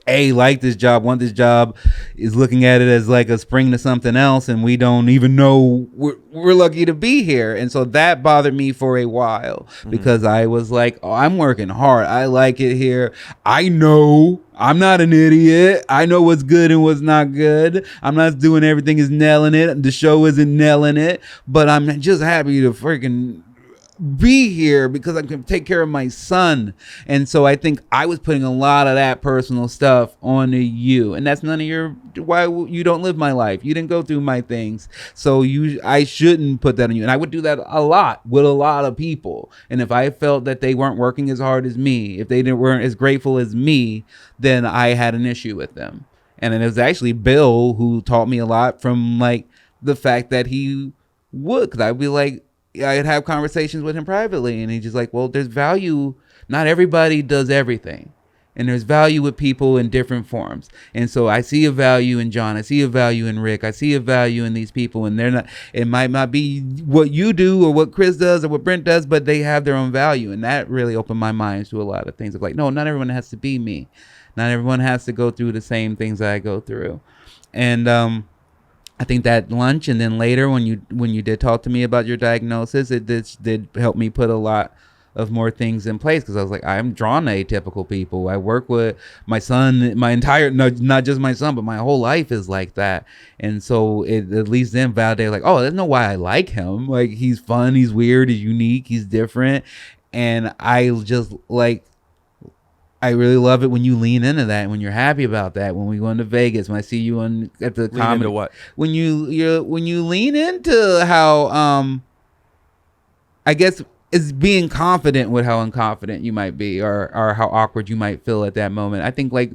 like this job, want this job, is looking at it as like a spring to something else, and we don't even know we're lucky to be here. And so that bothered me for a while because I was like, oh, I'm working hard, I like it here, I know I'm not an idiot, I know what's good and what's not good, I'm not doing everything is nailing it, the show isn't nailing it, but I'm just happy to freaking be here because I can take care of my son. And so I think I was putting a lot of that personal stuff on you, and that's none of why you don't live my life, you didn't go through my things, so I shouldn't put that on you. And I would do that a lot with a lot of people, and if I felt that they weren't working as hard as me, if they weren't as grateful as me, then I had an issue with them. And then it was actually Bill who taught me a lot from like the fact that he would, because I'd be like, I'd have conversations with him privately, and he's just like, well, there's value. Not everybody does everything, and there's value with people in different forms. And so I see a value in John, I see a value in Rick, I see a value in these people, and they're not, it might not be what you do or what Chris does or what Brent does, but they have their own value. And that really opened my mind to a lot of things of like, no, not everyone has to be me. Not everyone has to go through the same things that I go through. And I think that lunch, and then later when you did talk to me about your diagnosis, it did help me put a lot of more things in place, because I was like, I'm drawn to atypical people. I work with my son, not just my son, but my whole life is like that. And so it at least then validated like, oh, there's no why I like him. Like, he's fun, he's weird, he's unique, he's different. And I just like, I really love it when you lean into that, when you're happy about that. When we go into Vegas, when I see you at the comedy, into what? When you lean into how I guess it's being confident with how unconfident you might be, or how awkward you might feel at that moment. I think like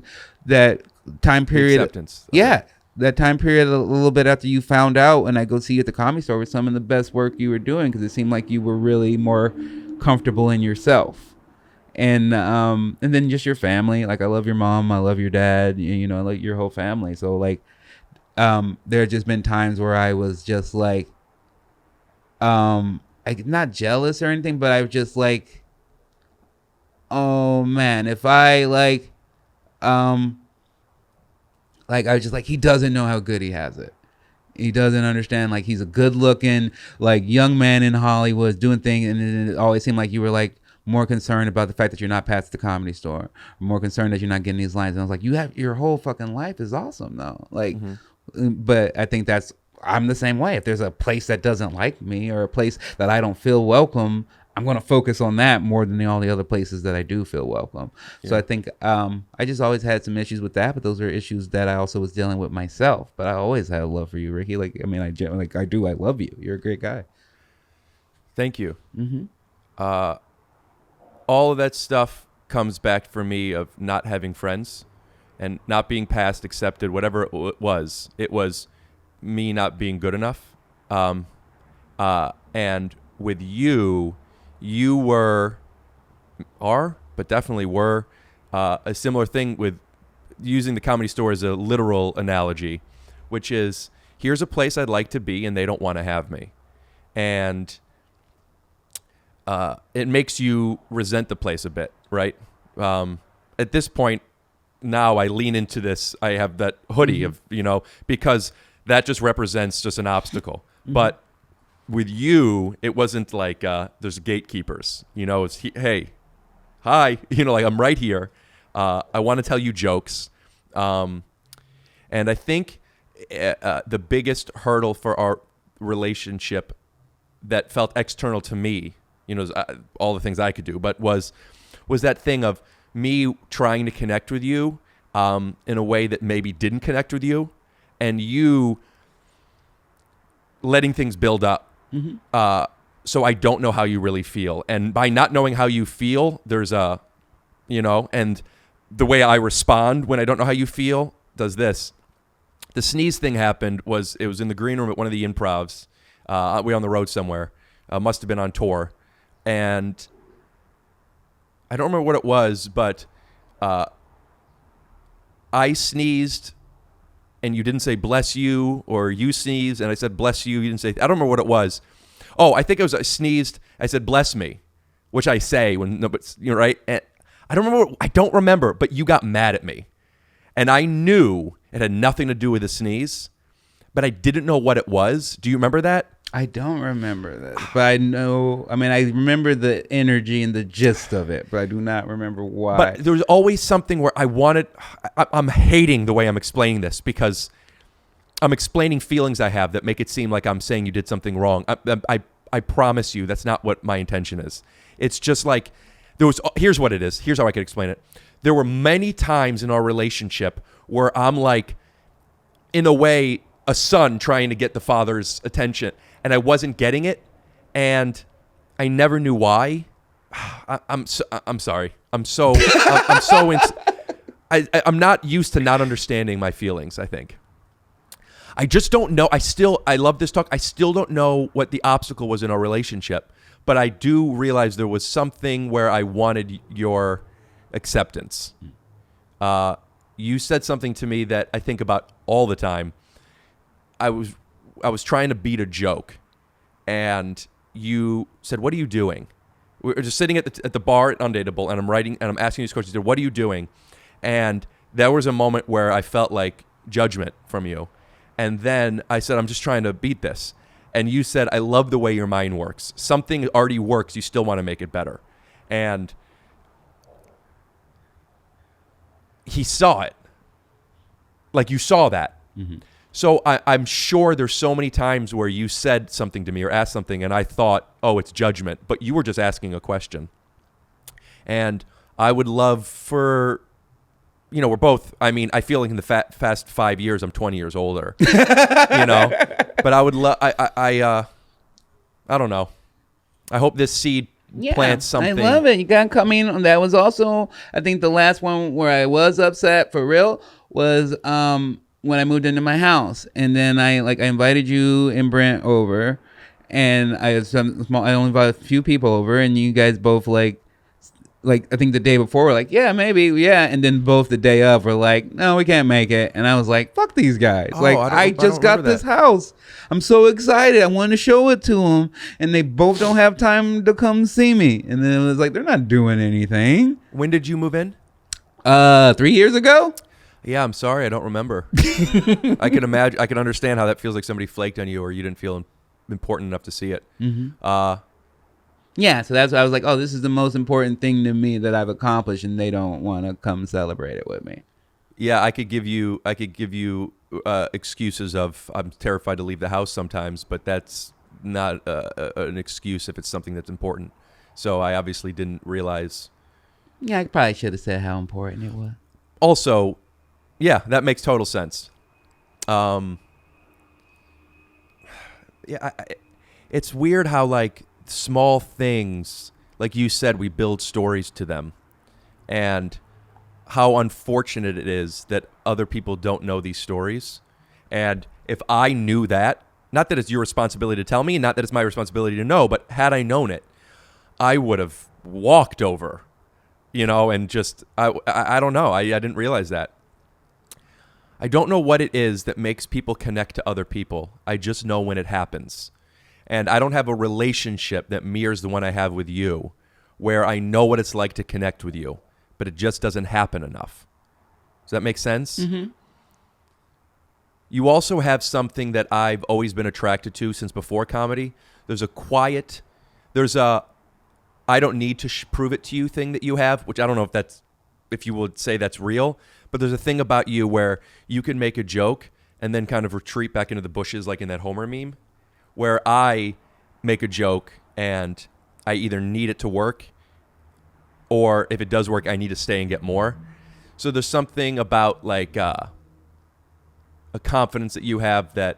that time period, acceptance. Yeah, that time period a little bit after you found out, and I go see you at the Comedy Store with some of the best work you were doing, because it seemed like you were really more comfortable in yourself. And then just your family. Like, I love your mom, I love your dad, I like your whole family. So like, there have just been times where I was just like, not jealous or anything, but I was just like, oh man, if I like I was just like, he doesn't know how good he has it. He doesn't understand, like, he's a good looking, like, young man in Hollywood doing things, and it always seemed like you were like more concerned about the fact that you're not past the Comedy Store, more concerned that you're not getting these lines. And I was like, you have, your whole fucking life is awesome though. Like, but I think I'm the same way. If there's a place that doesn't like me, or a place that I don't feel welcome, I'm going to focus on that more than all the other places that I do feel welcome. Yeah. So I think I just always had some issues with that, but those are issues that I also was dealing with myself. But I always had a love for you, Ricky. Like, I mean, I love you. You're a great guy. Thank you. All of that stuff comes back for me of not having friends and not being past accepted, whatever it was. It was me not being good enough. And with you but definitely were a similar thing with using the Comedy Store as a literal analogy, which is, here's a place I'd like to be and they don't want to have me. And it makes you resent the place a bit, right? At this point, now I lean into this. I have that hoodie of, because that just represents just an obstacle. But with you, it wasn't like there's gatekeepers. It's hey, hi. Like I'm right here. I want to tell you jokes. And I think the biggest hurdle for our relationship that felt external to me, all the things I could do, but was that thing of me trying to connect with you in a way that maybe didn't connect with you, and you letting things build up. So I don't know how you really feel. And by not knowing how you feel, there's and the way I respond when I don't know how you feel does this. The sneeze thing happened it was in the green room at one of the improvs. We on the road somewhere. Must have been on tour. And I don't remember what it was, but I sneezed and you didn't say bless you, or you sneezed and I said bless you. You didn't say, I don't remember what it was. Oh, I think it was I sneezed. I said bless me, which I say when but right. And I don't remember, but you got mad at me, and I knew it had nothing to do with the sneeze, but I didn't know what it was. Do you remember that? I don't remember that, but I know. I mean, I remember the energy and the gist of it, but I do not remember why. But there was always something where I'm hating the way I'm explaining this, because I'm explaining feelings I have that make it seem like I'm saying you did something wrong. I promise you that's not what my intention is. It's just like here's what it is. Here's how I could explain it. There were many times in our relationship where I'm like, in a way, a son trying to get the father's attention, and I wasn't getting it, and I never knew why. I'm sorry. I'm not used to not understanding my feelings, I think. I just don't know. I love this talk. I still don't know what the obstacle was in our relationship, but I do realize there was something where I wanted your acceptance. You said something to me that I think about all the time. I was trying to beat a joke, and you said, "What are you doing?" We were just sitting at the bar at Undateable, and I'm writing, and I'm asking these questions. You said, "What are you doing?" And there was a moment where I felt like judgment from you, and then I said, "I'm just trying to beat this," and you said, "I love the way your mind works. Something already works. You still want to make it better," and he saw it. Like you saw that. Mm-hmm. So I'm sure there's so many times where you said something to me or asked something, and I thought, oh, it's judgment. But you were just asking a question. And I would love for, we're both, I feel like in the past 5 years, I'm 20 years older, But I would love, I don't know. I hope this seed plants something. I love it. You got coming. That was also, I think the last one where I was upset for real was, when I moved into my house, and then I invited you and Brent over, and I only invited a few people over, and you guys both like I think the day before were like, yeah, maybe, yeah, and then both the day of were like, no, we can't make it, and I was like, fuck these guys. I just got this house. I'm so excited. I wanted to show it to them, and they both don't have time to come see me, and then it was like, they're not doing anything. When did you move in? 3 years ago. Yeah, I'm sorry, I don't remember. I can imagine. I can understand how that feels like somebody flaked on you, or you didn't feel important enough to see it. Mm-hmm. Yeah, so that's why I was like, oh, this is the most important thing to me that I've accomplished, and they don't want to come celebrate it with me. Yeah, I could give you excuses of I'm terrified to leave the house sometimes, but that's not an excuse if it's something that's important. So I obviously didn't realize. Yeah, I probably should have said how important it was. Also, yeah, that makes total sense. It's weird how small things, like you said, we build stories to them, and how unfortunate it is that other people don't know these stories. And if I knew that, not that it's your responsibility to tell me, not that it's my responsibility to know, but had I known it, I would have walked over, and just, I don't know. I didn't realize that. I don't know what it is that makes people connect to other people. I just know when it happens. And I don't have a relationship that mirrors the one I have with you, where I know what it's like to connect with you. but it just doesn't happen enough. Does that make sense? Mm-hmm. You also have something that I've always been attracted to since before comedy. There's a I don't need to prove it to you thing that you have, which I don't know if you would say that's real, but there's a thing about you where you can make a joke and then kind of retreat back into the bushes like in that Homer meme, where I make a joke and I either need it to work, or if it does work, I need to stay and get more. So there's something about like a confidence that you have that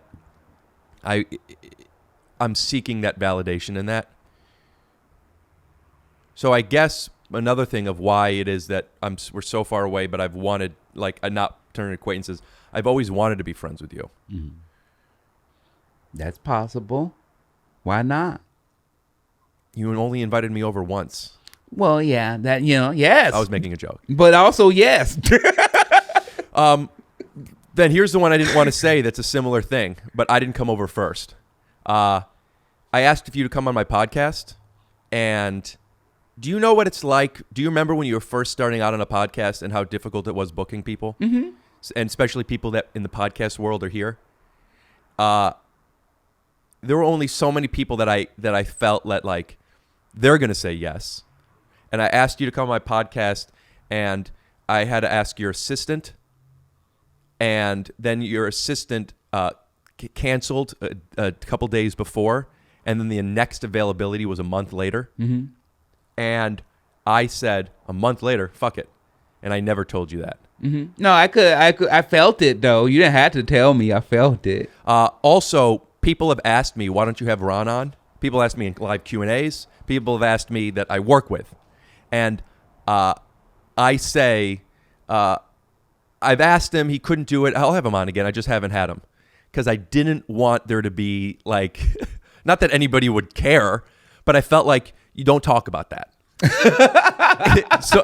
I'm seeking that validation in that. So I guess another thing of why it is that we're so far away, but I've wanted, like, not turning acquaintances, I've always wanted to be friends with you. Mm-hmm. That's possible. Why not? You only invited me over once. Well, yeah, yes. I was making a joke. But also, yes. Then here's the one I didn't want to say that's a similar thing, but I didn't come over first. I asked if you to come on my podcast, and do you know what it's like? Do you remember when you were first starting out on a podcast and how difficult it was booking people? Mm-hmm. And especially people that in the podcast world are here? There were only so many people that I felt that like they're going to say yes. And I asked you to come on my podcast, and I had to ask your assistant, and then your assistant canceled a couple days before, and then the next availability was a month later. Mm-hmm. And I said a month later, fuck it. And I never told you that. Mm-hmm. No, I felt it though. You didn't have to tell me. I felt it. Also, people have asked me, why don't you have Ron on? People ask me in live Q&As. People have asked me that I work with. And I say, I've asked him, he couldn't do it. I'll have him on again. I just haven't had him. Because I didn't want there to be like, not that anybody would care, but I felt like you don't talk about that. So,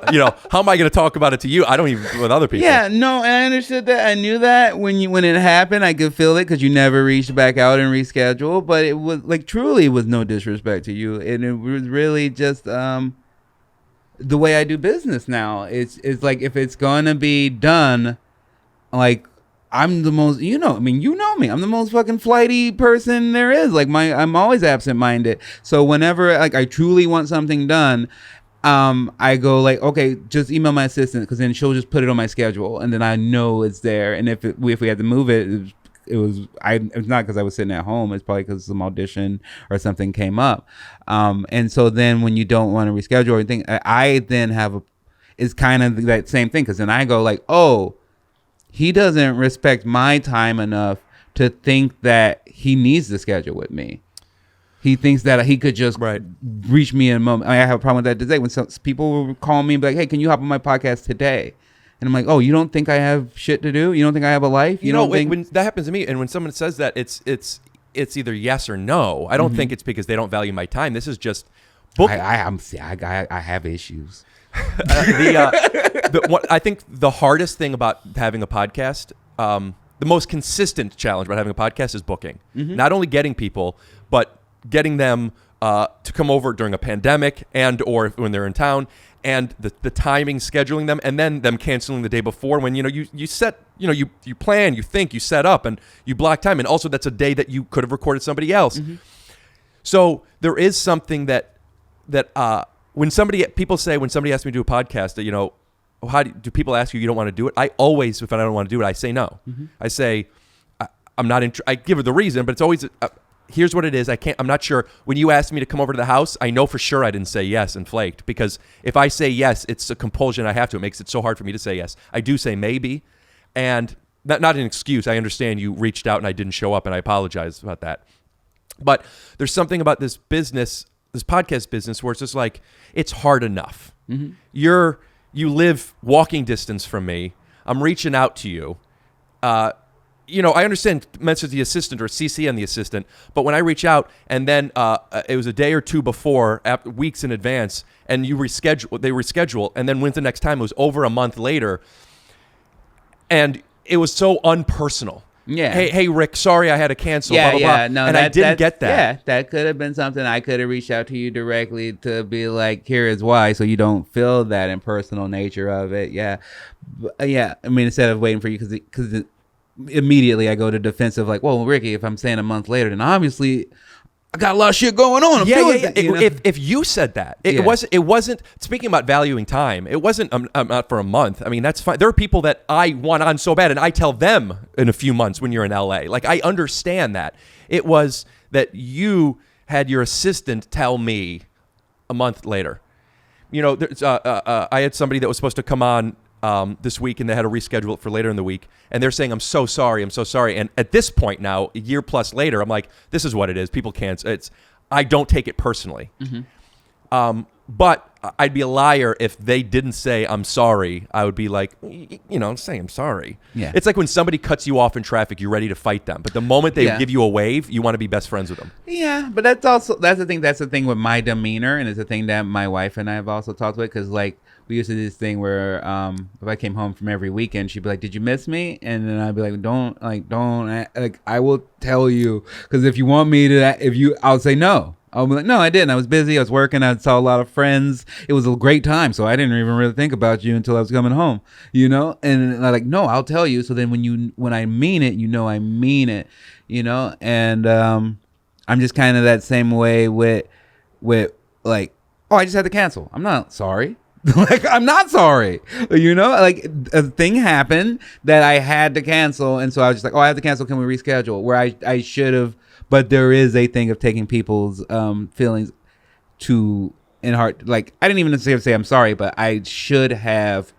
how am I going to talk about it to you? I don't even with other people. Yeah, no, and I understood that. I knew that when it happened, I could feel it because you never reached back out and rescheduled. But it was like truly was no disrespect to you, and it was really just the way I do business now. It's like if it's going to be done, like I'm the most, you know me. I'm the most fucking flighty person there is. Like I'm always absent-minded. So whenever like I truly want something done, I go like, okay, just email my assistant because then she'll just put it on my schedule and then I know it's there. And if we had to move it, it was not because I was sitting at home. It's probably because some audition or something came up. And so then when you don't want to reschedule or anything, I then it's kind of that same thing because then I go like, oh, he doesn't respect my time enough to think that he needs to schedule with me. He thinks that he could just reach me in a moment. I have a problem with that today when some people will call me and be like, hey, can you hop on my podcast today? And I'm like, oh, you don't think I have shit to do? You don't think I have a life? You know, when that happens to me, and when someone says that, it's either yes or no. I don't think it's because they don't value my time. This is just booking. I have issues. I think the hardest thing about having a podcast, the most consistent challenge about having a podcast is booking. Mm-hmm. Not only getting people, but getting them to come over during a pandemic and or when they're in town, and the timing, scheduling them, and then them canceling the day before when you set, you plan, you think, you set up, and you block time, and also that's a day that you could have recorded somebody else. Mm-hmm. So there is something that when somebody asks me to do a podcast, that how do people ask you don't want to do it? I always, if I don't want to do it, I say no. Mm-hmm. I say I'm not. I give her the reason, but it's always here's what it is. I'm not sure. When you asked me to come over to the house, I know for sure I didn't say yes and flaked, because if I say yes, it's a compulsion. I have to. It makes it so hard for me to say yes. I do say maybe, and not an excuse. I understand you reached out and I didn't show up, and I apologize about that. But there's something about this business, this podcast business, where it's just like it's hard enough. Mm-hmm. You live walking distance from me. I'm reaching out to you. I understand message the assistant or CC on the assistant, but when I reach out and then it was a day or two before, weeks in advance, and they reschedule, and then when's the next time? It was over a month later, and it was so unpersonal. Yeah. Hey, Rick, sorry I had to cancel. Yeah, blah, blah, yeah. blah. No, and I didn't get that. Yeah, that could have been something I could have reached out to you directly to be like, here is why, so you don't feel that impersonal nature of it. Yeah. Yeah. I mean, instead of waiting for you, because immediately I go to defensive, like, well, Ricky, if I'm saying a month later, then obviously I got a lot of shit going on. If you said that, it wasn't. Speaking about valuing time, it wasn't not for a month. I mean, that's fine. There are people that I want on so bad, and I tell them in a few months when you're in LA. Like, I understand that. It was that you had your assistant tell me a month later. You know, I had somebody that was supposed to come on this week, and they had to reschedule it for later in the week. And they're saying, I'm so sorry. And at this point now, a year plus later, I'm like, this is what it is. People can't. I don't take it personally. But I'd be a liar if they didn't say, I'm sorry. I would be like, saying I'm sorry. Yeah. It's like when somebody cuts you off in traffic, you're ready to fight them. But the moment they give you a wave, you want to be best friends with them. Yeah, but that's the thing with my demeanor, and it's a thing that my wife and I have also talked with, because like, we used to do this thing where if I came home from every weekend, she'd be like, did you miss me? And then I'd be like, don't, I will tell you, because if you want me to, I'll say no. I'll be like, no, I didn't. I was busy. I was working. I saw a lot of friends. It was a great time. So I didn't even really think about you until I was coming home, And I'm like, no, I'll tell you. So then when I mean it, I mean it, And I'm just kind of that same way with like, oh, I just had to cancel. I'm not sorry. Like, I'm not sorry, like a thing happened that I had to cancel. And so I was just like, oh, I have to cancel. Can we reschedule? Where I should have, but there is a thing of taking people's feelings in heart. Like, I didn't even necessarily say I'm sorry, but I should have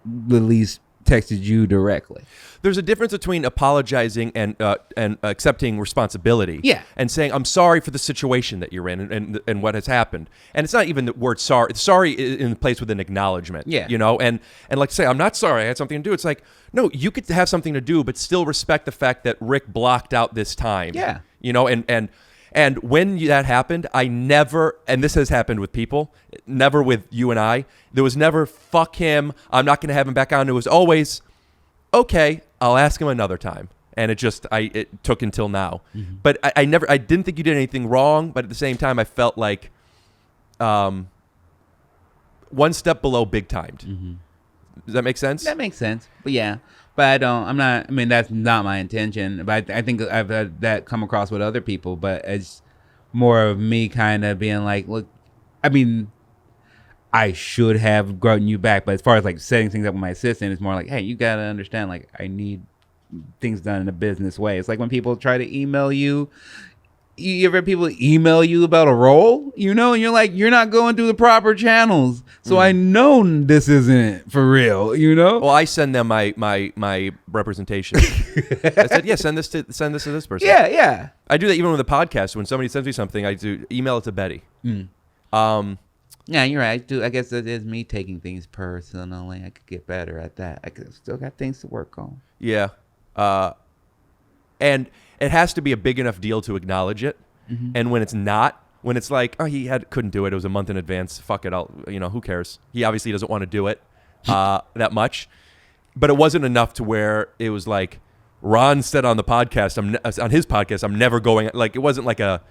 at least texted you directly. There's a difference between apologizing and accepting responsibility. Yeah. And saying, I'm sorry for the situation that you're in and what has happened. And it's not even the word sorry. Sorry is in place with an acknowledgement. Yeah. And like say, I'm not sorry, I had something to do. It's like, no, you could have something to do, but still respect the fact that Rick blocked out this time. Yeah. And when that happened, I never, and this has happened with people, never with you and I, there was never, fuck him, I'm not going to have him back on. It was always, okay, I'll ask him another time. And it took until now. Mm-hmm. But I didn't think you did anything wrong, but at the same time, I felt like one step below big timed. Mm-hmm. Does that make sense? That makes sense. But yeah. But that's not my intention. But I think I've had that come across with other people. But it's more of me kind of being like, look, I should have gotten you back. But as far as like setting things up with my assistant, it's more like, hey, you got to understand, like, I need things done in a business way. It's like when people try to email you. You ever people email you about a role, and you're like, you're not going through the proper channels. So I know this isn't for real, Well, I send them my representation. I said, yeah, send this to this person. Yeah. I do that even with the podcast. When somebody sends me something, I do email it to Betty. Yeah, you're right. I guess it is me taking things personally. I could get better at that. I still got things to work on. Yeah. And it has to be a big enough deal to acknowledge it. Mm-hmm. And when it's not, when it's like, oh, couldn't do it. It was a month in advance. Fuck it. Who cares? He obviously doesn't want to do it that much. But it wasn't enough to where it was like Ron said on the podcast, on his podcast, I'm never going. Like, it wasn't a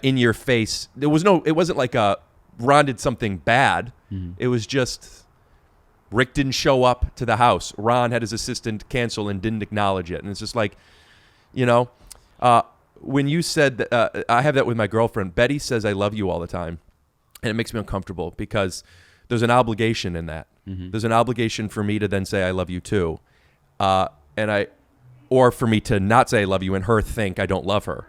in your face. It wasn't like Ron did something bad. Mm-hmm. It was just Rick didn't show up to the house. Ron had his assistant cancel and didn't acknowledge it. And it's just like, when you said that, I have that with my girlfriend. Betty says I love you all the time. And it makes me uncomfortable because there's an obligation in that. Mm-hmm. There's an obligation for me to then say I love you too. Or for me to not say I love you and her think I don't love her.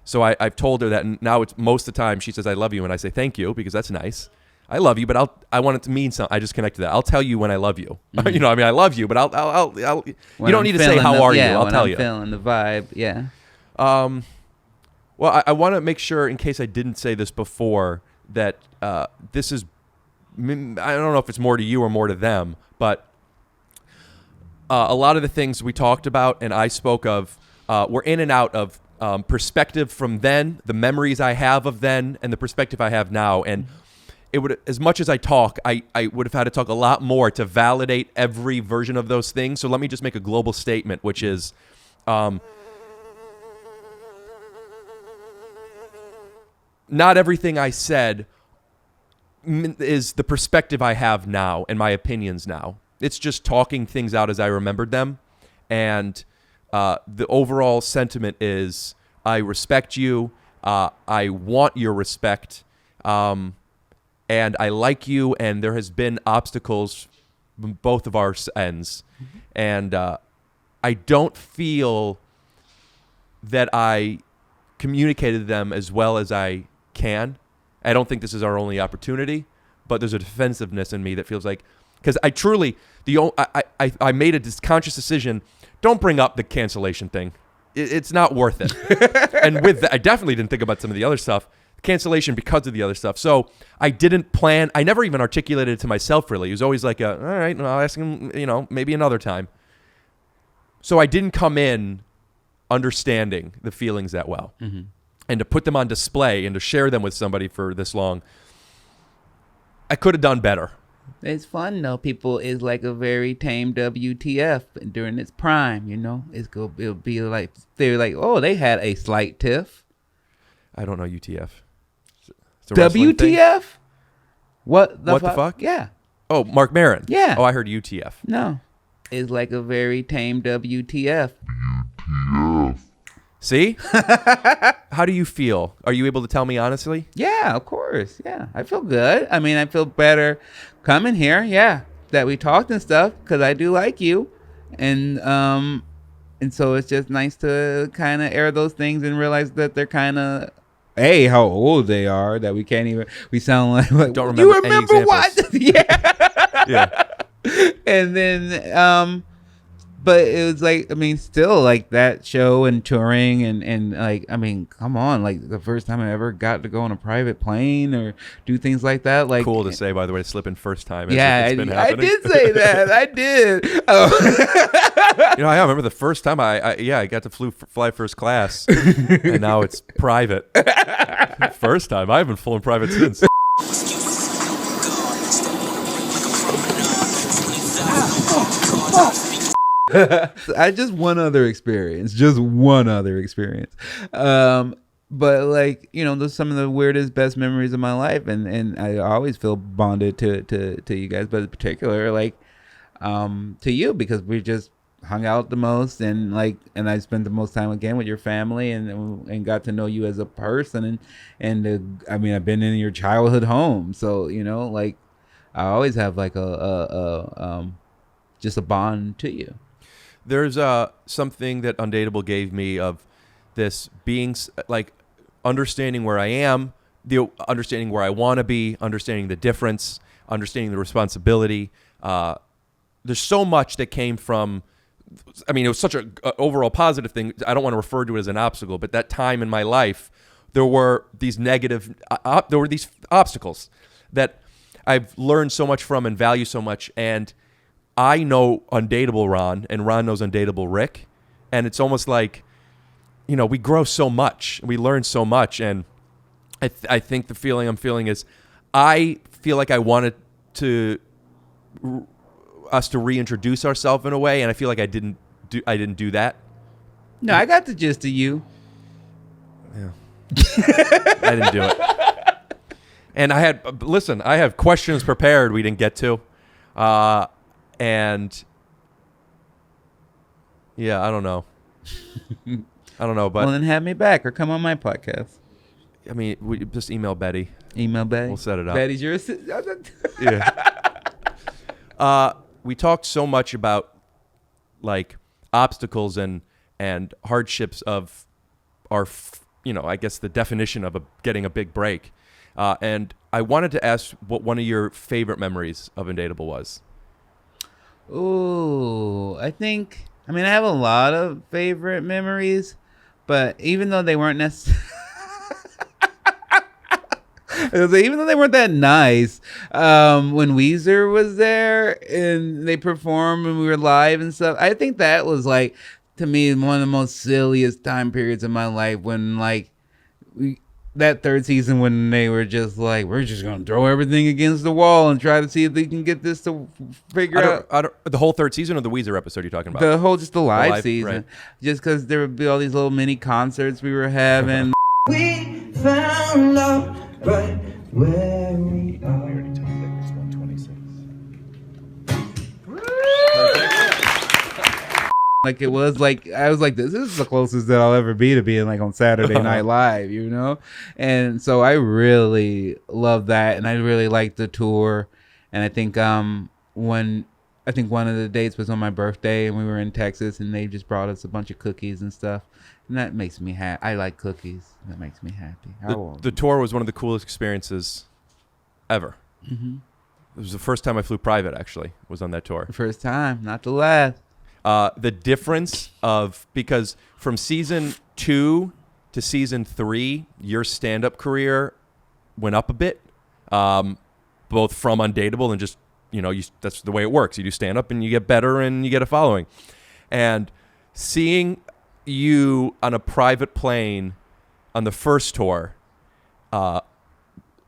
So I've told her that, and now it's most of the time she says I love you and I say thank you because that's nice. I love you, but I want it to mean something. I just connect to that. I'll tell you when I love you. Mm-hmm. I love you, but I'll you don't need to say how are you. I'll tell you. Feeling the vibe, yeah. Well, I want to make sure, in case I didn't say this before, that this is, I don't know if it's more to you or more to them, but a lot of the things we talked about and I spoke of were in and out of perspective from then, the memories I have of then, and the perspective I have now. And it would, as much as I talk, I would have had to talk a lot more to validate every version of those things. So let me just make a global statement, which is, not everything I said is the perspective I have now and my opinions now. It's just talking things out as I remembered them. And the overall sentiment is, I respect you. I want your respect. And I like you. And there has been obstacles from both of our ends. Mm-hmm. And I don't feel that I communicated them as well as I can. I don't think this is our only opportunity, but there's a defensiveness in me that feels like, because I truly, I made a conscious decision. Don't bring up the cancellation thing. It's not worth it. And with that, I definitely didn't think about some of the other stuff. Cancellation because of the other stuff. So I didn't plan. I never even articulated it to myself, really. It was always like, all right, I'll ask him, maybe another time. So I didn't come in understanding the feelings that well. Mm-hmm. And to put them on display and to share them with somebody for this long, I could have done better. It's fun though. People is like a very tame WTF during its prime. It'll be like they're like, oh, they had a slight tiff. I don't know UTF. It's a wrestling thing? WTF? What the fuck? Yeah. Oh, Mark Maron. Yeah. Oh, I heard UTF. No, it's like a very tame WTF. See? How do you feel? Are you able to tell me honestly? Yeah, of course. Yeah, I feel good. I mean, I feel better coming here. Yeah, that we talked and stuff because I do like you, and so it's just nice to kind of air those things and realize that they're kind of how old they are, that we can't even. We sound like don't remember. You remember what? Yeah. Yeah. And then but it was like, I mean, still like that show and touring and like, I mean, come on, like the first time I ever got to go on a private plane or do things like that. Like, cool to say, by the way, slipping first time. Yeah, I did say that. I did. Oh. I remember the first time I got to fly first class, and now it's private. First time. I haven't flown private since. I just one other experience. But like, those some of the weirdest, best memories of my life, and I always feel bonded to you guys, but in particular, like, to you, because we just hung out the most, and I spent the most time again with your family, and got to know you as a person, and I mean, I've been in your childhood home, so like, I always have like just a bond to you. There's something that Undateable gave me of this being like understanding where I am, understanding where I want to be, understanding the difference, understanding the responsibility. There's so much that came from, I mean, it was such an overall positive thing. I don't want to refer to it as an obstacle, but that time in my life, there were these these obstacles that I've learned so much from and value so much. And I know Undateable Ron, and Ron knows Undateable Rick. And it's almost like, we grow so much. We learn so much. And I think the feeling I'm feeling is I feel like I wanted us to reintroduce ourselves in a way. And I feel like I didn't do that. No, I got the gist of you. Yeah. I didn't do it. And I have questions prepared we didn't get to. And yeah, I don't know, but well, then have me back or come on my podcast. I mean, we just email Betty. Email Betty. We'll set it up. Betty's your assistant. Yeah. We talked so much about like obstacles and hardships of our, I guess the definition of getting a big break. And I wanted to ask what one of your favorite memories of Undateable was. Ooh, I have a lot of favorite memories, but even though they weren't necessarily, even though they weren't that nice, when Weezer was there and they performed and we were live and stuff, I think that was like, to me, one of the most silliest time periods of my life when like that third season when they were just like, we're just gonna throw everything against the wall and try to see if they can get this to figure out. The whole third season or the Weezer episode you're talking about? The whole just the live season, right. just because there would be all these little mini concerts we were having. We found love right where we are. Like it was like I was like this is the closest that I'll ever be to being like on Saturday Night Live, you know. And so I really love that, and I really liked the tour. And I think one of the dates was on my birthday, and we were in Texas, and they just brought us a bunch of cookies and stuff, and that makes me happy. I like cookies. That makes me happy. The tour was one of the coolest experiences ever. Mm-hmm. It was the first time I flew private. Actually, was on that tour. The first time, not the last. The difference of, because from season 2 to season 3, your stand-up career went up a bit, both from Undateable and just, that's the way it works. You do stand-up and you get better and you get a following. And seeing you on a private plane on the first tour,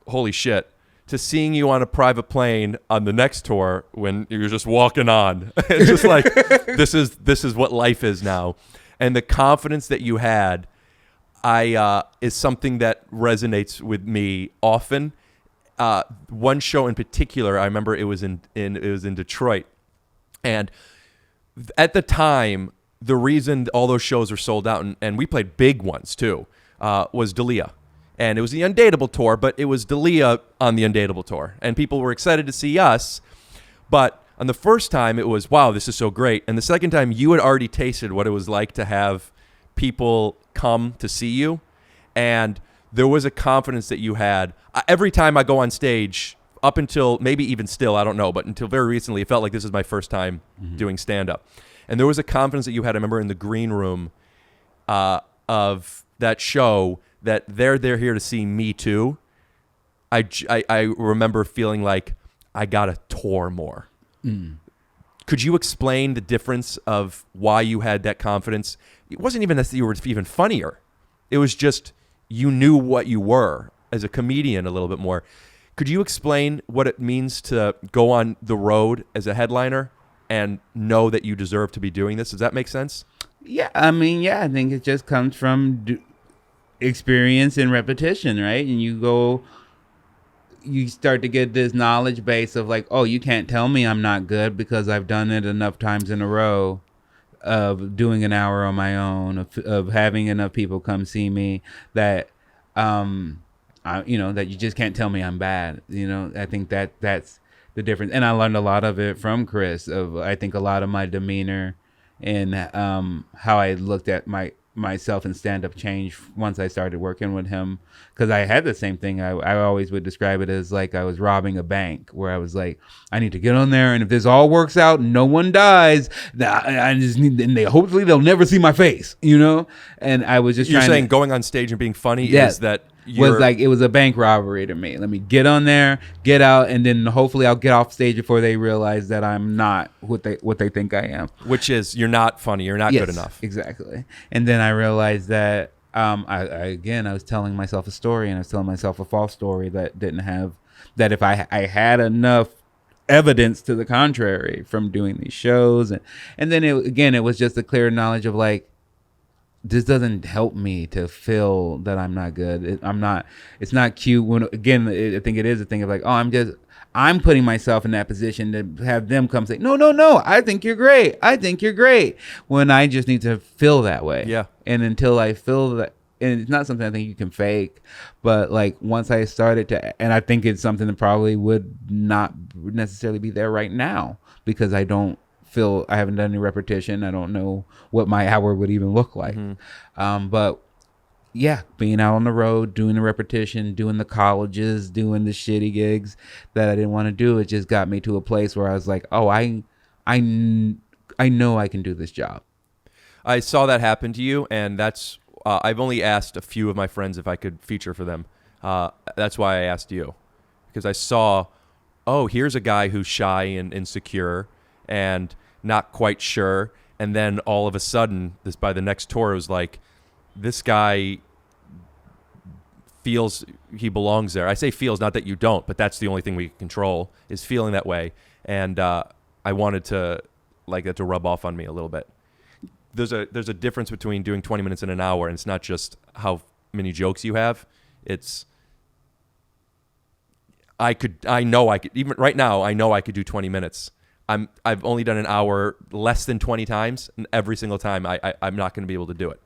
holy shit. To seeing you on a private plane on the next tour when you're just walking on. It's just like, this is what life is now. And the confidence that you had is something that resonates with me often. One show in particular, I remember it was in Detroit. And at the time, the reason all those shows were sold out, and we played big ones too, was Dalia. And it was the Undateable tour, but it was Dalia on the Undateable tour. And people were excited to see us. But on the first time, it was, wow, this is so great. And the second time, you had already tasted what it was like to have people come to see you. And there was a confidence that you had. Every time I go on stage, up until maybe even still, I don't know, but until very recently, it felt like this is my first time doing stand-up. And there was a confidence that you had. I remember in the green room of that show, that they're here to see me too. I remember feeling like I got to tour more. Could you explain the difference of why you had that confidence? It wasn't even that you were even funnier. It was just you knew what you were as a comedian a little bit more. Could you explain what it means to go on the road as a headliner and know that you deserve to be doing this? Does that make sense? Yeah, I think it just comes from experience and repetition, right? And you start to get this knowledge base of like, oh, you can't tell me I'm not good because I've done it enough times in a row, of doing an hour on my own, of having enough people come see me, that that you just can't tell me I'm bad. I think that's the difference. And I learned a lot of it from Chris, I think a lot of my demeanor and how I looked at myself in stand-up change once I started working with him, because I had the same thing. I always would describe it as like I was robbing a bank, where I was like, I need to get on there, and if this all works out and no one dies, I just need, and hopefully they'll never see my face, and I was just You're saying going on stage and being funny is that was like, it was a bank robbery to me. Let me get on there, get out, and then hopefully I'll get off stage before they realize that I'm not what they think I am. Which is, you're not funny, you're not good enough. Exactly. And then I realized that I was telling myself a story, and I was telling myself a false story that didn't have, that if I had enough evidence to the contrary from doing these shows, and then it was just a clear knowledge of like, this doesn't help me to feel that I'm not good. It's not cute when, again, I think it is a thing of like, oh, I'm putting myself in that position to have them come say, no, I think you're great. When I just need to feel that way. Yeah. And until I feel that, and it's not something I think you can fake, but like once I started to, and I think it's something that probably would not necessarily be there right now, because I haven't done any repetition. I don't know what my hour would even look like. But yeah, being out on the road, doing the repetition, doing the colleges, doing the shitty gigs that I didn't want to do, it just got me to a place where I was like, oh, I know I can do this job. I saw that happen to you, and that's I've only asked a few of my friends if I could feature for them. That's why I asked you, because I saw, oh, here's a guy who's shy and insecure and not quite sure, and then all of a sudden, by the next tour, it was like, this guy feels he belongs there. I say feels, not that you don't, but that's the only thing we can control is feeling that way. And I wanted to like that to rub off on me a little bit. There's a difference between doing 20 minutes in an hour, and it's not just how many jokes you have. It's I know I could even right now. I know I could do 20 minutes. I've only done an hour less than 20 times, and every single time I'm not going to be able to do it.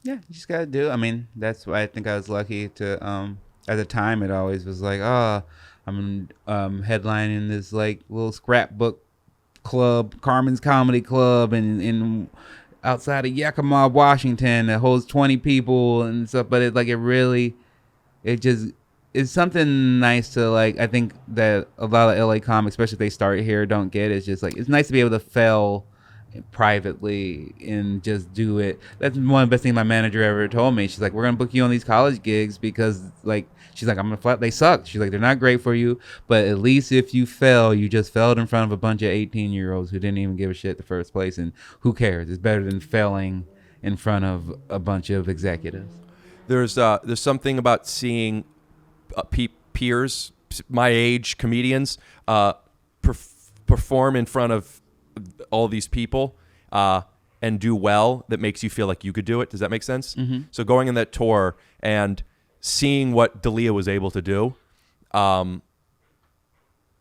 Yeah, you just gotta do. I mean, that's why I think I was lucky to. At the time, it always was like, oh, I'm headlining this like little scrapbook club, Carmen's Comedy Club, in outside of Yakima, Washington, that holds 20 people and stuff. But it just is something nice to like. I think that a lot of LA comics, especially if they start here, don't get. It's just like it's nice to be able to fail privately and just do it. That's one of the best things my manager ever told me. She's like, we're gonna book you on these college gigs because like she's like, I'm gonna flat they suck. She's like, they're not great for you, but at least if you fail, you just failed in front of a bunch of 18-year-olds who didn't even give a shit the first place, and who cares? It's better than failing in front of a bunch of executives. There's something about seeing peers my age comedians perform in front of all these people and do well that makes you feel like you could do it. Does that make sense? Mm-hmm. So going on that tour and seeing what D'Elia was able to do, and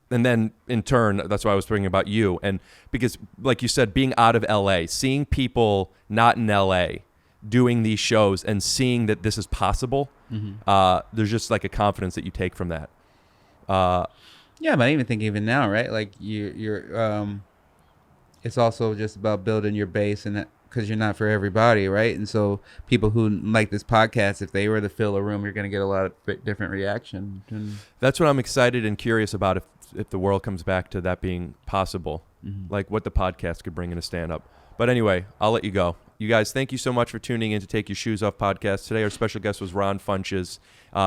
then in turn, that's why I was thinking about you. And because, like you said, being out of LA, seeing people not in LA doing these shows and seeing that this is possible, there's just like a confidence that you take from that. Yeah, but I even think even now, right? Like you're it's also just about building your base, and because you're not for everybody, right? And so people who like this podcast, if they were to fill a room, you're going to get a lot of different reaction. That's what I'm excited and curious about if the world comes back to that being possible, like what the podcast could bring in a stand-up. But anyway, I'll let you go. You guys, thank you so much for tuning in to Take Your Shoes Off podcast. Today, our special guest was RON FUNCHES.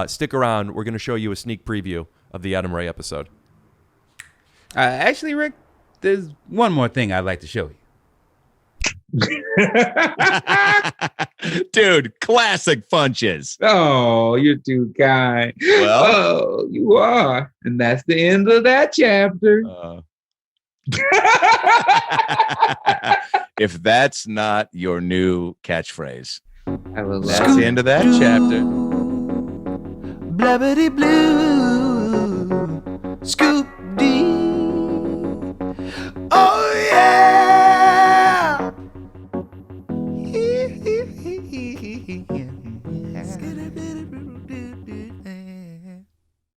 Stick around. We're going to show you a sneak preview of the Adam Ray episode. Actually, Rick, there's one more thing I'd like to show you. Dude, classic Funches. Oh, you're too kind. Well, Oh, you are. And that's the end of that chapter. If that's not your new catchphrase, I love that's that. the end of that chapter. Blabbity blue, scoop